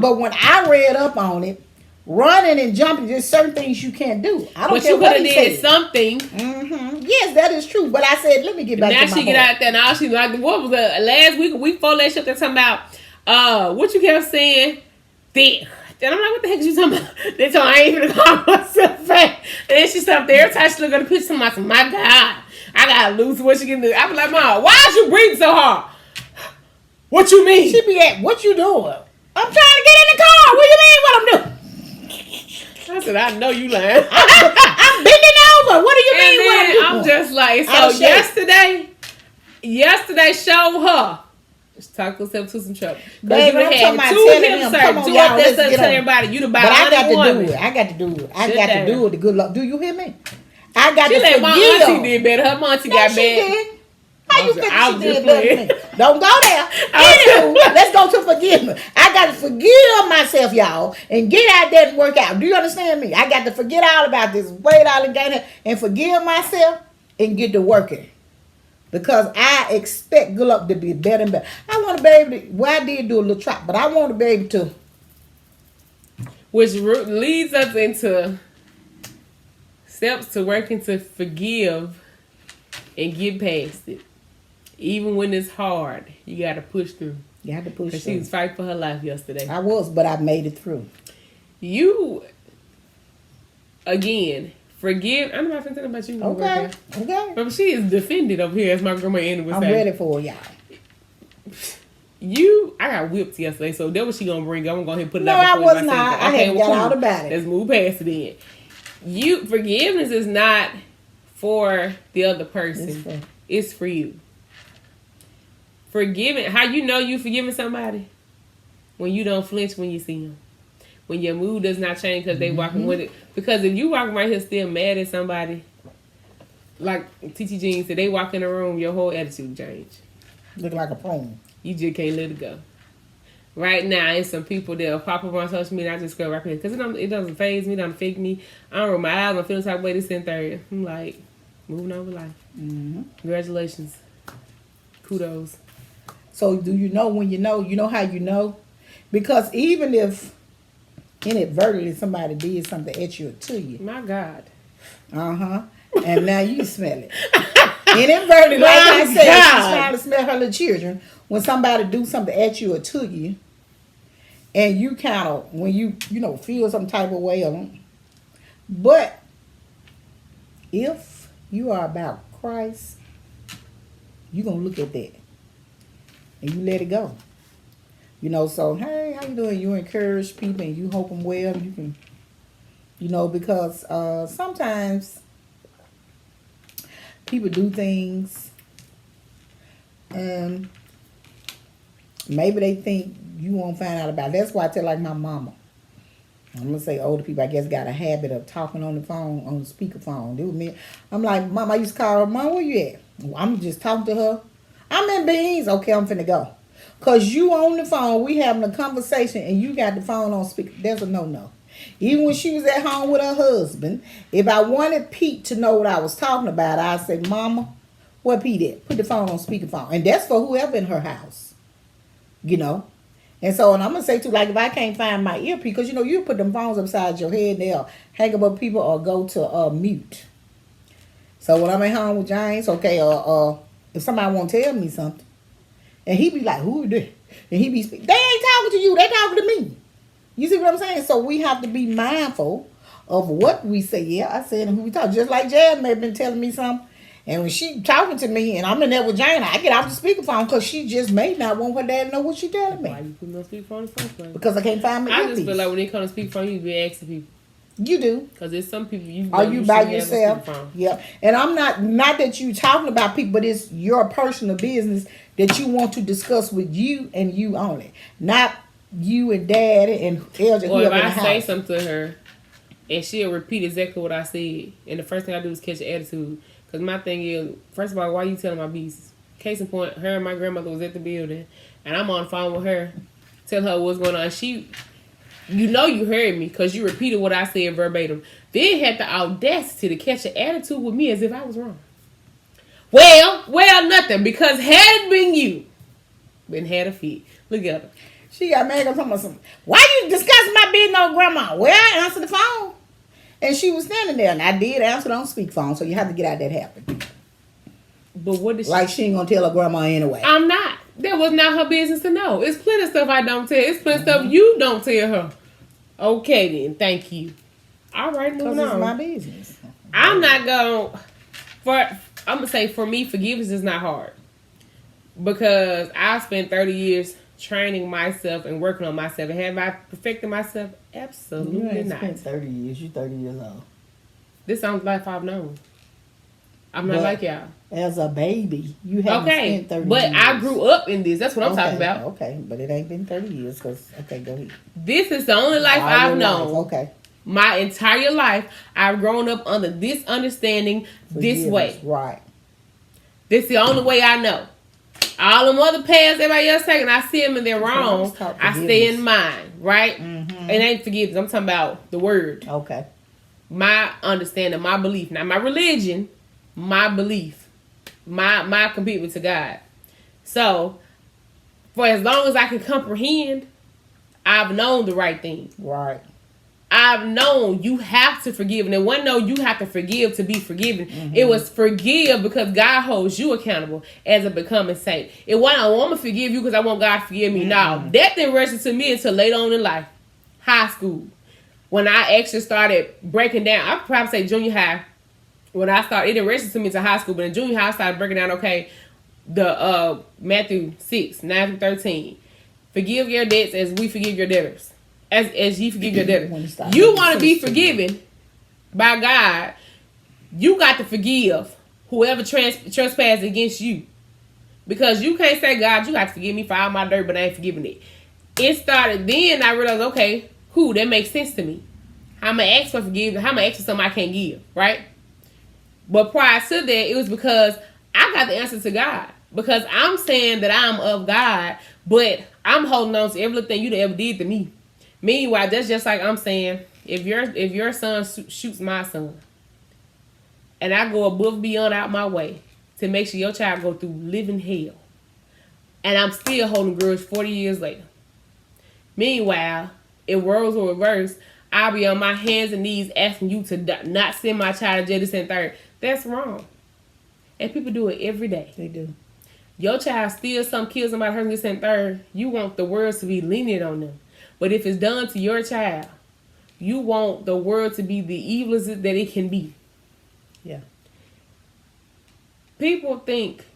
Speaker 2: but when I read up on it, running and jumping, there's certain things you can't do. I don't care what he said. But you could have did something. Mm-hmm. Yes, that is true. But I said, let me get back to my
Speaker 1: Now she get out there. Now she like, what was the last week before that shit they're talking about, what you kept saying? Thick. And I'm like, what the heck is you talking about? They told me I ain't even call myself fat. And then she stopped there. Every time she look at the picture, I'm like, my God, I gotta lose what she can do. I be like, Mom, why is you breathing so hard? What you mean?
Speaker 2: She be at, what you doing? I'm trying to get in the car. What you mean what I'm doing?
Speaker 1: I said, I know you lying.
Speaker 2: I'm bending over. What do you mean what I'm doing?
Speaker 1: I'm just like, so yesterday showed her. Just talk yourself to some trouble.
Speaker 2: Baby, I'm talking about telling him, come on, y'all, let's get
Speaker 1: tell everybody you the
Speaker 2: But I got to do it. I got to do it. The good luck. Do you hear me? I got to forgive.
Speaker 1: My auntie did better. Her auntie got bad.
Speaker 2: How you think she did better than me? Don't go there. Anywho, let's go to forgiveness. I got to forgive myself, y'all, and get out there and work out. Do you understand me? I got to forget all about this weight, all and gain, and forgive myself and get to working. Because I expect good luck to be better and better. I want to be able to, well, I did do a little trot, but I want to be able to.
Speaker 1: Which leads us into steps to working to forgive and get past it. Even when it's hard, you got to push through.
Speaker 2: You have to push through.
Speaker 1: Because she was fighting for her life yesterday.
Speaker 2: I was, but I made it through.
Speaker 1: You, again, Forgive. I'm not thinking about you.
Speaker 2: Okay. Okay.
Speaker 1: But she is defended over here, as my grandma Annie would say.
Speaker 2: I'm ready for y'all.
Speaker 1: I got whipped yesterday, so that was she gonna bring. I'm gonna go ahead and put it out.
Speaker 2: No, I
Speaker 1: before
Speaker 2: was not. I hadn't got out about it.
Speaker 1: Let's move past it then. Forgiveness is not for the other person. It's for you. Forgiving. How you know you forgiving somebody? When you don't flinch when you see them. When your mood does not change because they walking with it. Because if you walking right here still mad at somebody, like T.T. Jean said, they walk in the room, your whole attitude change.
Speaker 2: Look like a prune.
Speaker 1: You just can't let it go. Right now, it's some people that'll pop up on social media. I just scroll right here because it doesn't faze me, it doesn't affect me. I don't roll my eyes, I feel the type of way this in third. I'm like, moving on with life. Congratulations. Kudos.
Speaker 2: So do you know when you know how you know? Because even if inadvertently somebody did something at you or to you.
Speaker 1: My God.
Speaker 2: And now you smell it. Inadvertently, like I said, she's trying to smell her little children. When somebody do something at you or to you, and you kind of, when you feel some type of way of them. But if you are about Christ, you're going to look at that. And you let it go. So, hey, how you doing? You encourage people and you hope them well. You can, because sometimes people do things and maybe they think you won't find out about it. That's why I tell like my mama. I'm going to say older people, I guess, got a habit of talking on the phone, on the speakerphone. Do me. I'm like, Mom, I used to call her, Mom, where you at? Well, I'm just talking to her. I'm in Beans. Okay, I'm finna go. Because you on the phone, we having a conversation, and you got the phone on speaker. There's a no-no. Even when she was at home with her husband, if I wanted Pete to know what I was talking about, I'd say, Mama, where Pete at? Put the phone on speakerphone. And that's for whoever in her house. And so, and I'm going to say, too, like, if I can't find my earpiece, because, you put them phones upside your head, they'll hang above people or go to mute. So when I'm at home with James, okay, if somebody won't tell me something, and he be like, who is this? And he be speaking, they ain't talking to you, they talking to me. You see what I'm saying? So we have to be mindful of what we say. Yeah, I said who we talk. Just like Jazz may have been telling me something. And when she talking to me and I'm in there with Jane, I get off the speakerphone because she just may not want her dad to know what she telling me.
Speaker 1: Why you put me on speakerphone in the first place?
Speaker 2: Because I can't find my earpiece.
Speaker 1: I just feel like when they come to speakerphone, you be asking people.
Speaker 2: You do.
Speaker 1: Because there's some people you
Speaker 2: are you by yourself? Yeah. And I'm not that you talking about people, but it's your personal business that you want to discuss with you and you only. Not you and dad and Elgin.
Speaker 1: Or if I say something to her and she'll repeat exactly what I said, and the first thing I do is catch an attitude. Because my thing is, first of all, why you telling my business? Case in point, her and my grandmother was at the building, and I'm on the phone with her, tell her what's going on. She, you heard me because you repeated what I said verbatim. Then had the audacity to catch an attitude with me as if I was wrong. Well, nothing, because had it been you, been had a fit. Look at her.
Speaker 2: She got mad because I'm something. Why you discussing my business on grandma? Well, I answered the phone. And she was standing there, and I did answer it on speakerphone, so you have to get out that happen.
Speaker 1: But what did she...
Speaker 2: Like she ain't going to tell her grandma anyway.
Speaker 1: I'm not. That was not her business to know. It's plenty of stuff I don't tell. It's plenty of stuff you don't tell her. Okay, then. Thank you. All right, moving on.
Speaker 2: It's my business.
Speaker 1: I'm not going... I'm going to say, for me, forgiveness is not hard. Because I spent 30 years training myself and working on myself. And have I perfected myself? Absolutely
Speaker 2: you ain't
Speaker 1: not.
Speaker 2: Spent 30 years. You're 30 years old.
Speaker 1: This sounds life I've known. I'm not like y'all.
Speaker 2: As a baby, you haven't spent 30 years.
Speaker 1: But I grew up in this. That's what I'm talking about.
Speaker 2: Okay, but it ain't been 30 years. Because go ahead.
Speaker 1: This is the only life I've known.
Speaker 2: Okay.
Speaker 1: My entire life, I've grown up under this understanding this way.
Speaker 2: Right.
Speaker 1: This is the only way I know. All them other paths everybody else taking, I see them and they're wrong. I stay in mine, right? Mm-hmm. It ain't forgiveness. I'm talking about the word.
Speaker 2: Okay.
Speaker 1: My understanding, my belief, not my religion, my belief, my commitment to God. So, for as long as I can comprehend, I've known the right thing.
Speaker 2: Right.
Speaker 1: I've known you have to forgive. And it wasn't no you have to forgive to be forgiven. Mm-hmm. It was forgive because God holds you accountable as a becoming saint. It wasn't I want to forgive you because I want God to forgive me. Mm-hmm. No, that didn't register to me until later on in life. High school. when I actually started breaking down, I probably say junior high. When I started, it didn't register to me to high school, but in junior high, I started breaking down, okay, the Matthew 6, 9 through 13. Forgive your debts as we forgive your debtors. As ye forgive your debtors. You want to be forgiven by God, you got to forgive whoever trespassed against you. Because you can't say, God, you got to forgive me for all my dirt, but I ain't forgiving it. It started then, I realized, okay, cool, that makes sense to me. How am I ask for forgiveness? How am I ask for something I can't give, right? But prior to that, it was because I got the answer to God. Because I'm saying that I'm of God, but I'm holding on to everything you ever did to me. Meanwhile, that's just like I'm saying, if your son shoots my son, and I go above and beyond out my way to make sure your child go through living hell, and I'm still holding grudge 40 years later. Meanwhile, if roles were reversed, I'll be on my hands and knees asking you to not send my child to jail this and third. That's wrong. And people do it every day.
Speaker 2: They do.
Speaker 1: Your child steals something, kills somebody, hurt this and third. You want the world to be lenient on them. But if it's done to your child, you want the world to be the evilest that it can be.
Speaker 2: Yeah.
Speaker 1: People think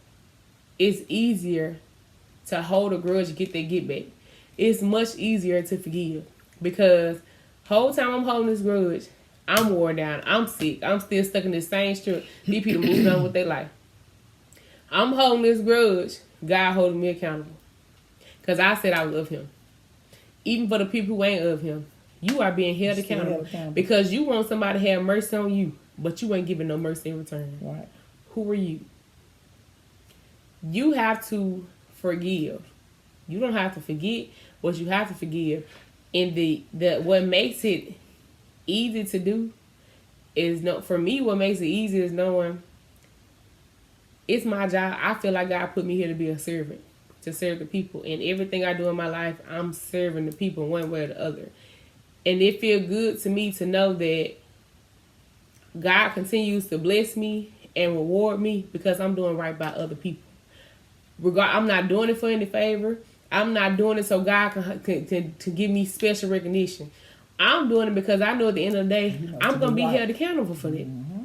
Speaker 1: it's easier to hold a grudge and get their get back. It's much easier to forgive. Because whole time I'm holding this grudge, I'm worn down. I'm sick. I'm still stuck in this same strip. These people moving on with their life. I'm holding this grudge. God holding me accountable. Because I said I love him. Even for the people who ain't of him, you are being held accountable. Because you want somebody to have mercy on you, but you ain't giving no mercy in return.
Speaker 2: Right.
Speaker 1: Who are you? You have to forgive. You don't have to forget, but you have to forgive. And the what makes it easy to do is for me, what makes it easy is knowing it's my job. I feel like God put me here to be a servant, to serve the people. And everything I do in my life, I'm serving the people one way or the other. And it feels good to me to know that God continues to bless me and reward me because I'm doing right by other people. I'm not doing it for any favor. I'm not doing it so God can give me special recognition. I'm doing it because I know at the end of the day, I'm going to be held accountable for that. Mm-hmm.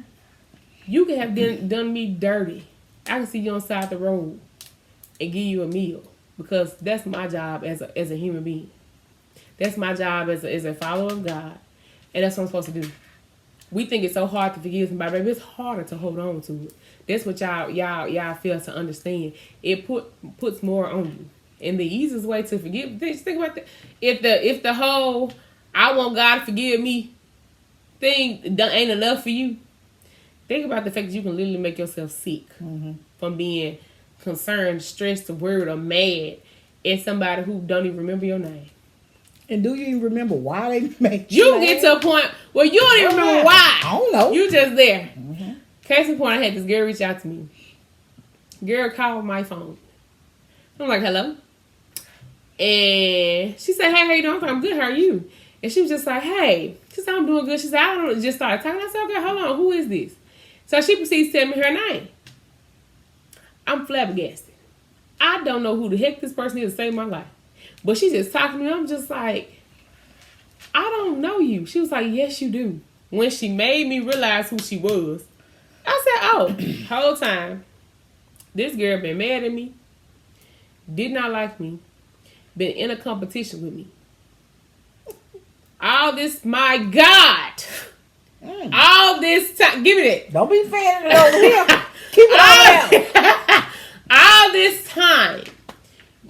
Speaker 1: You can have done me dirty. I can see you on the side of the road and give you a meal because that's my job as a human being. That's my job as a follower of God, and that's what I'm supposed to do. We think it's so hard to forgive somebody, baby. It's harder to hold on to it. That's what y'all fail to understand. It puts more on you. And the easiest way to forgive, just think about that. If the whole I want God to forgive me thing ain't enough for you, think about the fact that you can literally make yourself sick from being concerned, stressed, worried, or mad at somebody who don't even remember your name.
Speaker 2: And do you even remember why they make
Speaker 1: you get to a point where you don't even remember why.
Speaker 2: I don't know.
Speaker 1: You just there. Mm-hmm. Case in point, I had this girl reach out to me. Girl called my phone. I'm like, hello? And she said, hey, how you doing? I'm good, how are you? And she was just like, hey. She said, I'm doing good. She said, I don't just started talking. I said, okay, hold on, who is this? So she proceeds to tell me her name. I'm flabbergasted. I don't know who the heck this person is to save my life. But she just talking to me. I'm just like, I don't know you. She was like, yes, you do. When she made me realize who she was, I said, oh, whole time, this girl been mad at me, did not like me, been in a competition with me. All this, my God. All this time, give me that.
Speaker 2: Don't be fanning it over here. Keep it all out.
Speaker 1: All this time,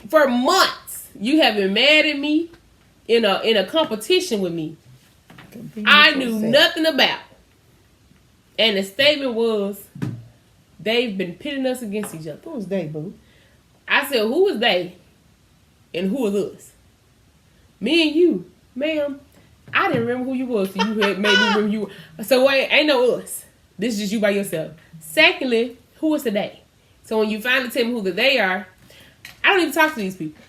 Speaker 1: for months, you have been mad at me in a competition with me. I knew nothing about. And the statement was, they've been pitting us against each other.
Speaker 2: Who was they, boo?
Speaker 1: I said, who is they and who is us? Me and you. Ma'am, I didn't remember who you was. So you had made me remember you. So ain't no us. This is just you by yourself. Secondly, who is the they? So when you finally tell me who the they are, I don't even talk to these people.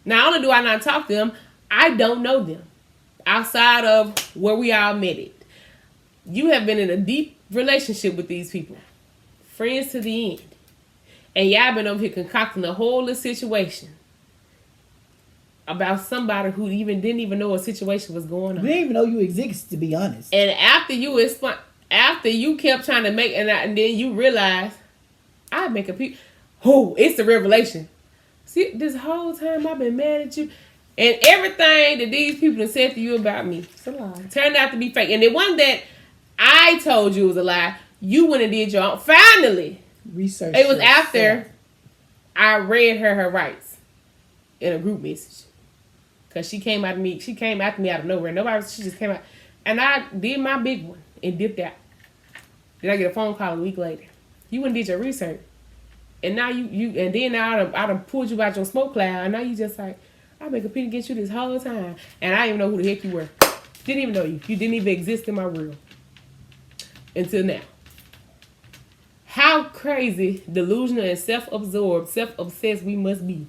Speaker 1: Not only do I not talk to them, I don't know them. Outside of where we all met it. You have been in a deep relationship with these people. Friends to the end. And y'all been over here concocting the whole situation. about somebody who didn't even know a situation was going on.
Speaker 2: You didn't even know you exist, to be honest.
Speaker 1: And after you kept trying to make, and then you realize, I make a people. Oh, it's the revelation. See, this whole time I've been mad at you, and everything that these people have said to you about me turned out to be fake. And the one that I told you was a lie, you went and did your own. Finally,
Speaker 2: research.
Speaker 1: It was after I read her rights in a group message. Because she came after me out of nowhere. She just came out. And I did my big one and dipped out. Then I get a phone call a week later. You went and did your research. And now I done pulled you out your smoke cloud. And now you just like, I been competing against you this whole time. And I didn't even know who the heck you were. Didn't even know you. You didn't even exist in my world. Until now. How crazy, delusional, and self-absorbed, self-obsessed we must be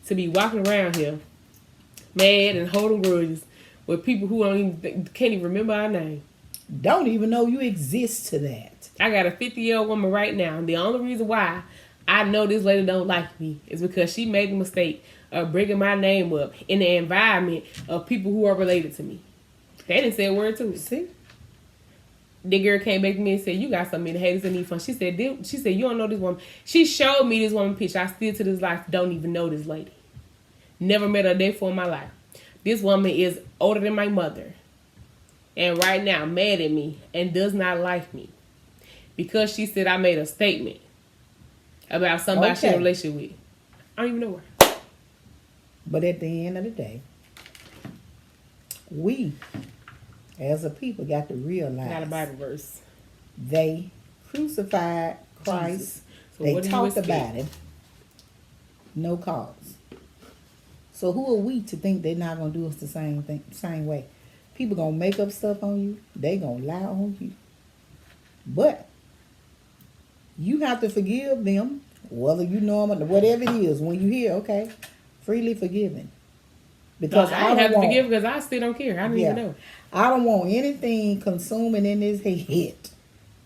Speaker 1: to be walking around here mad and holding grudges with people who can't even remember our name.
Speaker 2: Don't even know you exist to that.
Speaker 1: I got a 50-year-old woman right now, and the only reason why I know this lady don't like me is because she made the mistake of bringing my name up in the environment of people who are related to me. They didn't say a word to it.
Speaker 2: See?
Speaker 1: The girl came back to me and said, you got something to haters and need fun. She said, you don't know this woman. She showed me this woman picture. I still to this life don't even know this lady. Never met her a day before in my life. This woman is older than my mother. And right now mad at me and does not like me. Because she said I made a statement about somebody she in a relationship with. I don't even know her.
Speaker 2: But at the end of the day, we as a people got to realize.
Speaker 1: Got a Bible verse.
Speaker 2: They crucified Christ. So they talked about it. No cause. So who are we to think they're not gonna do us the same way? People gonna make up stuff on you. They gonna lie on you. But you have to forgive them, whether you know them or whatever it is. When you hear, okay, freely forgiven. Because
Speaker 1: I have to forgive because I still don't care. I don't even know.
Speaker 2: I don't want anything consuming in this head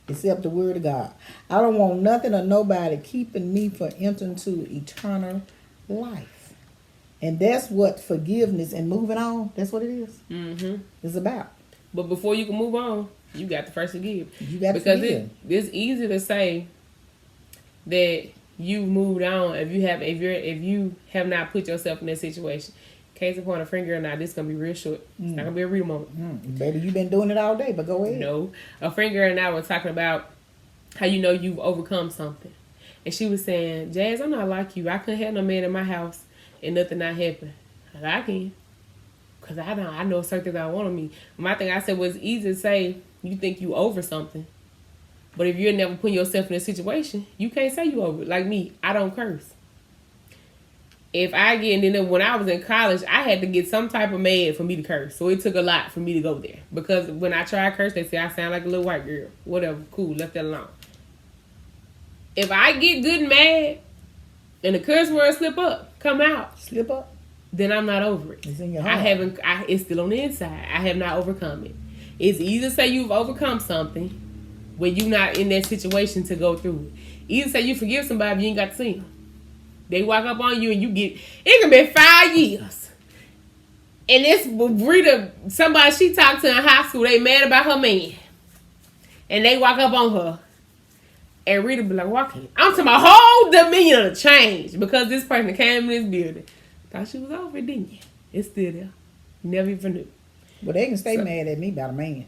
Speaker 2: except the word of God. I don't want nothing or nobody keeping me from entering to eternal life. And that's what forgiveness and moving on, that's what it is. Mm-hmm. It's about.
Speaker 1: But before you can move on, you got to first forgive.
Speaker 2: You got to forgive.
Speaker 1: It's easy to say that you've moved on if you have not put yourself in that situation. Case in point, a friend girl and I, this is going to be real short. It's not going to be a real moment.
Speaker 2: Baby, you've been doing it all day, but go ahead.
Speaker 1: No. A friend girl and I were talking about how you know you've overcome something. And she was saying, Jazz, I'm not like you. I couldn't have no man in my house and nothing not happen. I can. Because I know certain things I want on me. My thing I said was easy to say you think you over something. But if you're never putting yourself in a situation, you can't say you over it. Like me, I don't curse. If I get, and then when I was in college, I had to get some type of man for me to curse. So it took a lot for me to go there. Because when I try to curse, they say I sound like a little white girl. Whatever, cool, left that alone. If I get good and mad, and the curse word come out, then I'm not over it.
Speaker 2: It's in your heart.
Speaker 1: It's still on the inside. I have not overcome it. It's easy to say you've overcome something when you're not in that situation to go through it. Easy to say you forgive somebody, but you ain't got to see them. They walk up on you and it can be 5 years. And this Rita, somebody she talked to in high school, they mad about her man. And they walk up on her. And Rita be like, walking. I'm talking about whole demeanor to change because this person came in this building. Thought she was over it, didn't you? It's still there. You never even knew.
Speaker 2: Well, they can stay mad at me about a man.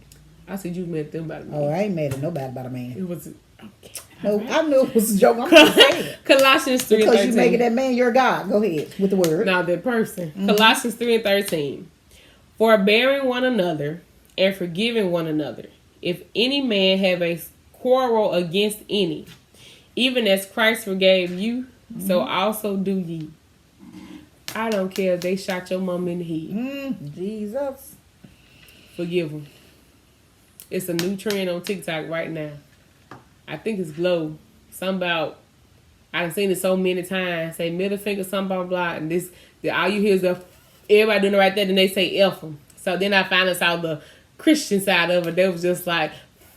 Speaker 1: I said you was mad at them about a man.
Speaker 2: Oh, I ain't mad at nobody about a man.
Speaker 1: It was okay.
Speaker 2: No, right. I knew it was a joke. I'm just saying.
Speaker 1: Colossians 3:13.
Speaker 2: Because you making that man your God. Go ahead with the word.
Speaker 1: Now that person. Mm-hmm. Colossians 3:13. Forbearing one another and forgiving one another. If any man have a quarrel against any, even as Christ forgave you, so also do ye. I don't care if they shot your mom in the head.
Speaker 2: Jesus.
Speaker 1: Forgive them. It's a new trend on TikTok right now. I think it's Glow. Something about, I've seen it so many times. Say middle finger, something blah, blah, and this, all you hear is everybody doing it right there, then they say F them. So then I finally saw the Christian side of it. They was just like,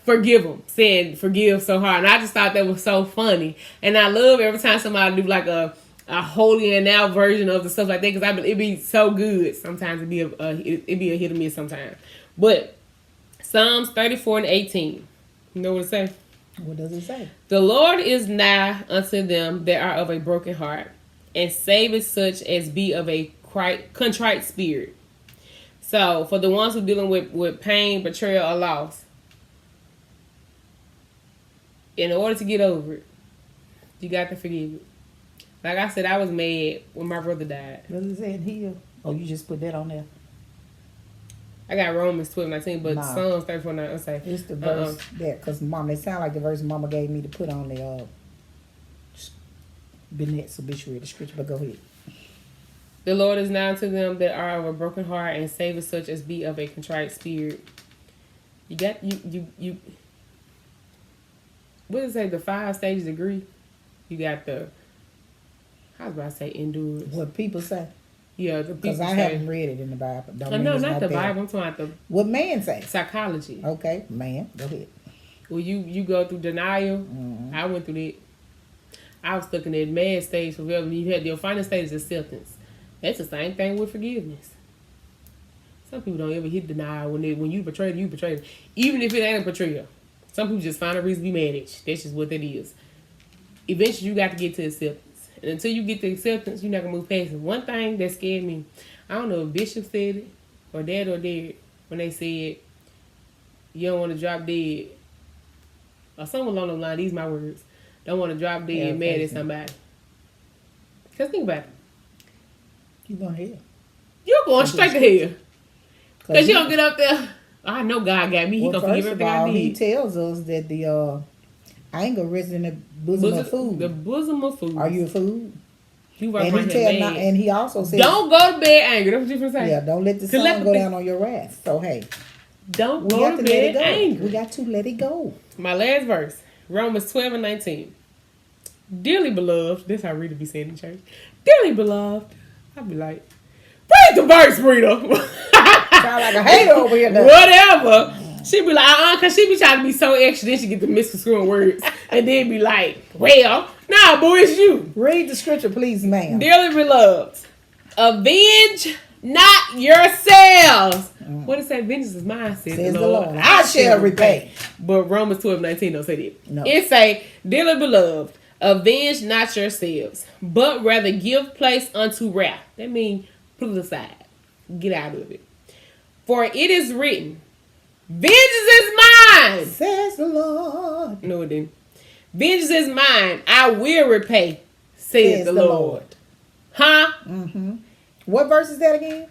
Speaker 1: forgive them, saying forgive so hard. And I just thought that was so funny. And I love every time somebody do like a a holier and now version of the stuff like that because it be so good. Sometimes it be a hit or miss sometimes. But Psalms 34:18. You know what it say?
Speaker 2: What does it say?
Speaker 1: The Lord is nigh unto them that are of a broken heart, and saveth such as be of a contrite spirit. So for the ones who dealing with pain, betrayal, or loss, in order to get over it, you got to forgive it. Like I said, I was mad when my brother died.
Speaker 2: What does it say in here? Oh, you just put that on there.
Speaker 1: I got Romans 12:19, but Psalms 34:9. I'm saying
Speaker 2: it's the verse there, because Mom, it sound like the verse Mama gave me to put on the Bennett's obituary, the scripture. But go ahead.
Speaker 1: The Lord is nigh to them that are of a broken heart, and saveth such as be of a contrite spirit. You got you. What does it say? The 5 stages of grief. You got I was about to say endurance.
Speaker 2: What people say.
Speaker 1: Yeah, the people
Speaker 2: because I haven't read it in the Bible.
Speaker 1: No, not the Bible. I'm talking about the.
Speaker 2: What man say?
Speaker 1: Psychology.
Speaker 2: Okay, man, go ahead.
Speaker 1: Well, you go through denial. Mm-hmm. I went through that. I was stuck in that mad stage forever. You had your final stage is acceptance. That's the same thing with forgiveness. Some people don't ever hit denial when you betray them, you betray them. Even if it ain't a betrayal. Some people just find a reason to be mad at you. That's just what that is. Eventually, you got to get to acceptance. And until you get to acceptance, you're not going to move past it. One thing that scared me, I don't know if Bishop said it, or Dad when they said, you don't want to drop dead. Or something along those lines, these my words. Don't want to drop dead mad at somebody. Because think about it.
Speaker 2: You going to hell.
Speaker 1: You're going straight to hell. Because you don't get up there. I know God got me. He going to forgive everything I did.
Speaker 2: He tells us that the anger rests in the bosom of food.
Speaker 1: The bosom of food.
Speaker 2: Are you a food?
Speaker 1: You work and,
Speaker 2: and he also says,
Speaker 1: don't go to bed angry. That's what you're saying.
Speaker 2: Yeah, don't let the sun go down on your wrath. So, hey.
Speaker 1: Don't go to bed angry.
Speaker 2: We got to let it go.
Speaker 1: My last verse. Romans 12:19. Dearly beloved. This how I really be saying in church. Dearly beloved. I'll be like, read the verse, Rita.
Speaker 2: Sound like a hater over here now.
Speaker 1: Whatever. She be like, because she be trying to be so extra, then she get the misconstruing words. And then be like, well, nah, boy, it's you.
Speaker 2: Read the scripture, please, ma'am.
Speaker 1: Dearly beloved, avenge not yourselves. What does that? Vengeance is mine, says the Lord.
Speaker 2: I shall repay.
Speaker 1: But Romans 12:19 don't say that.
Speaker 2: No.
Speaker 1: It say, dearly beloved, avenge not yourselves, but rather give place unto wrath. That means put it aside. Get out of it. For it is written, vengeance is mine,
Speaker 2: says the Lord.
Speaker 1: No, it didn't. Vengeance is mine. I will repay, says the Lord. Huh?
Speaker 2: Mm-hmm. What verse is that again?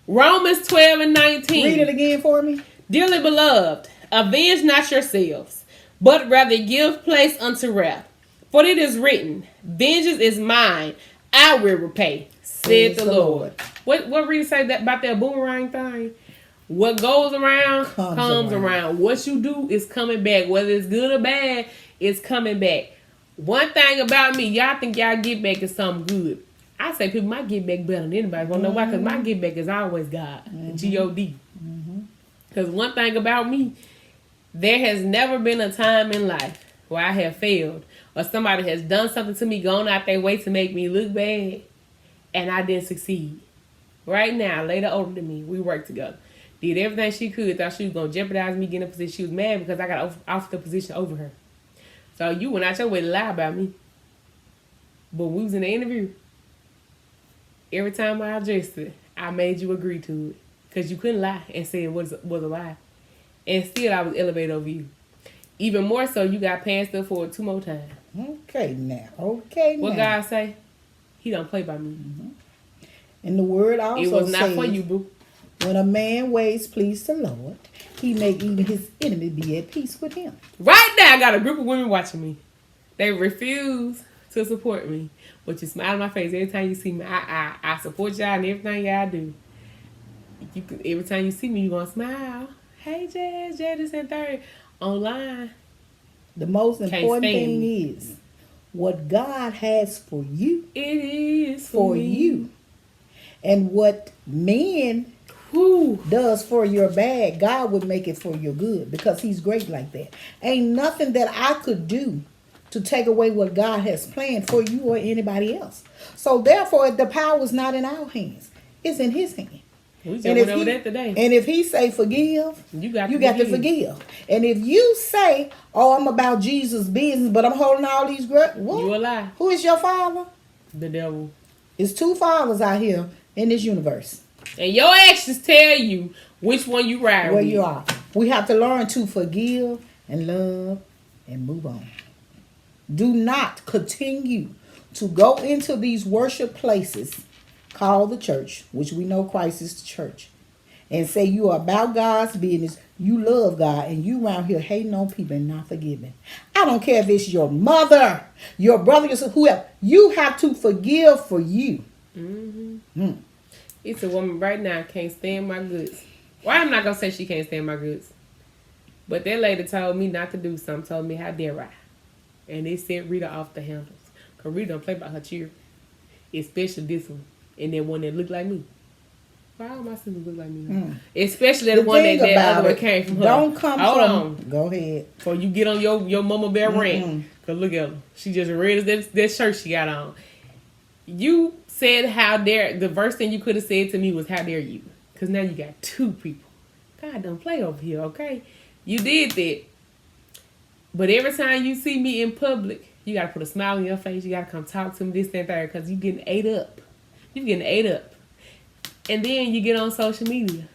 Speaker 1: Romans 12:19.
Speaker 2: Read it again for me.
Speaker 1: Dearly beloved, avenge not yourselves, but rather give place unto wrath. For it is written, vengeance is mine. I will repay, said the Lord. What Rita say that about that boomerang thing? What goes around comes around. What you do is coming back. Whether it's good or bad, it's coming back. One thing about me, y'all think y'all get back is something good. I say people might get back better than anybody. Want to know why? Because my get back is always God. G-O-D. Because one thing about me, there has never been a time in life where I have failed or somebody has done something to me, gone out their way to make me look bad, and I didn't succeed. Right now, later older than me, we worked together. Did everything she could, thought she was going to jeopardize me getting a position. She was mad because I got off the position over her. So you went out your way to lie about me. But we was in the interview. Every time I addressed it, I made you agree to it. Because you couldn't lie and say it was a lie. And still, I was elevated over you. Even more so, you got passed up for it 2 more times.
Speaker 2: Okay, now.
Speaker 1: What God say? He don't play by me.
Speaker 2: And the word also says,
Speaker 1: it was not for you, boo.
Speaker 2: When a man ways please the Lord, he make even his enemy be at peace with him.
Speaker 1: Right now, I got a group of women watching me. They refuse to support me. But you smile in my face every time you see me. I support y'all and everything y'all do. Every time you see me, you gonna smile. Hey, Jazz, this and third. Online.
Speaker 2: The most important thing is what God has for you.
Speaker 1: It is
Speaker 2: for you. And what men does for your bad, God would make it for your good because he's great like that. Ain't nothing that I could do to take away what God has planned for you or anybody else. So therefore, the power is not in our hands. It's in his hand.
Speaker 1: We just went over that today.
Speaker 2: And if he say forgive, you got to forgive. And if you say, oh, I'm about Jesus' business, but I'm holding all these grudges,
Speaker 1: you a lie.
Speaker 2: Who is your father?
Speaker 1: The devil.
Speaker 2: It's two fathers out here in this universe.
Speaker 1: And your actions tell you which one you ride
Speaker 2: where
Speaker 1: with.
Speaker 2: you are. We have to learn to forgive and love and move on. Do not continue to go into these worship places called the church, which we know Christ is the church, and say you are about God's business, you love God, and you around here hating on people and not forgiving. I don't care if it's your mother, your brother, your sister, whoever. You have to forgive for you.
Speaker 1: It's a woman right now can't stand my goods. Well, I'm not going to say she can't stand my goods. But that lady told me not to do something, told me how dare I. And they sent Rita off the handles. Because Rita don't play by her cheer. Especially this one. And that one that looked like me. Why all my sisters look like me? Especially that one that other one came from her.
Speaker 2: Don't come
Speaker 1: Hold
Speaker 2: from.
Speaker 1: on.
Speaker 2: Go ahead.
Speaker 1: Before you get on your mama bear rant. Because look at her. She just red as that shirt she got on. You said how dare. The first thing you could have said to me was how dare you. Because now you got two people. God don't play over here, okay? You did that. But every time you see me in public, you got to put a smile on your face. You got to come talk to me, this, that, and third. Because you getting ate up. You getting ate up. And then you get on social media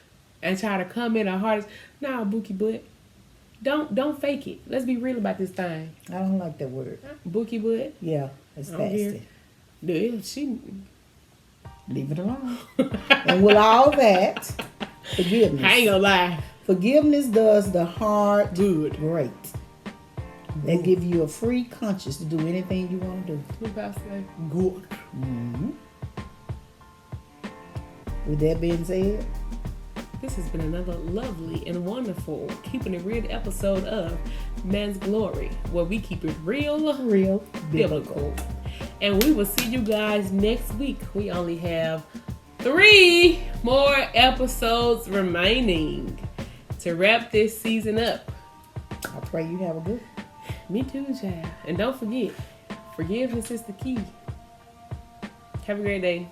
Speaker 1: and try to comment on hardest. Nah, Bookie butt. Don't fake it. Let's be real about this thing.
Speaker 2: I don't like that word.
Speaker 1: Bookie butt?
Speaker 2: Yeah, it's nasty.
Speaker 1: Yeah, she...
Speaker 2: Leave it alone. And with all that, forgiveness.
Speaker 1: I ain't gonna lie.
Speaker 2: Forgiveness does the heart
Speaker 1: good.
Speaker 2: Great. They give you a free conscience to do anything you want to do.
Speaker 1: What about to say? Good.
Speaker 2: With that being said,
Speaker 1: this has been another lovely and wonderful Keeping It Real episode of Man's Glory, where we keep it real biblical. And we will see you guys next week. We only have 3 more episodes remaining to wrap this season up.
Speaker 2: I pray you have a good.
Speaker 1: Me too, child. And don't forget, forgiveness is the key. Have a great day.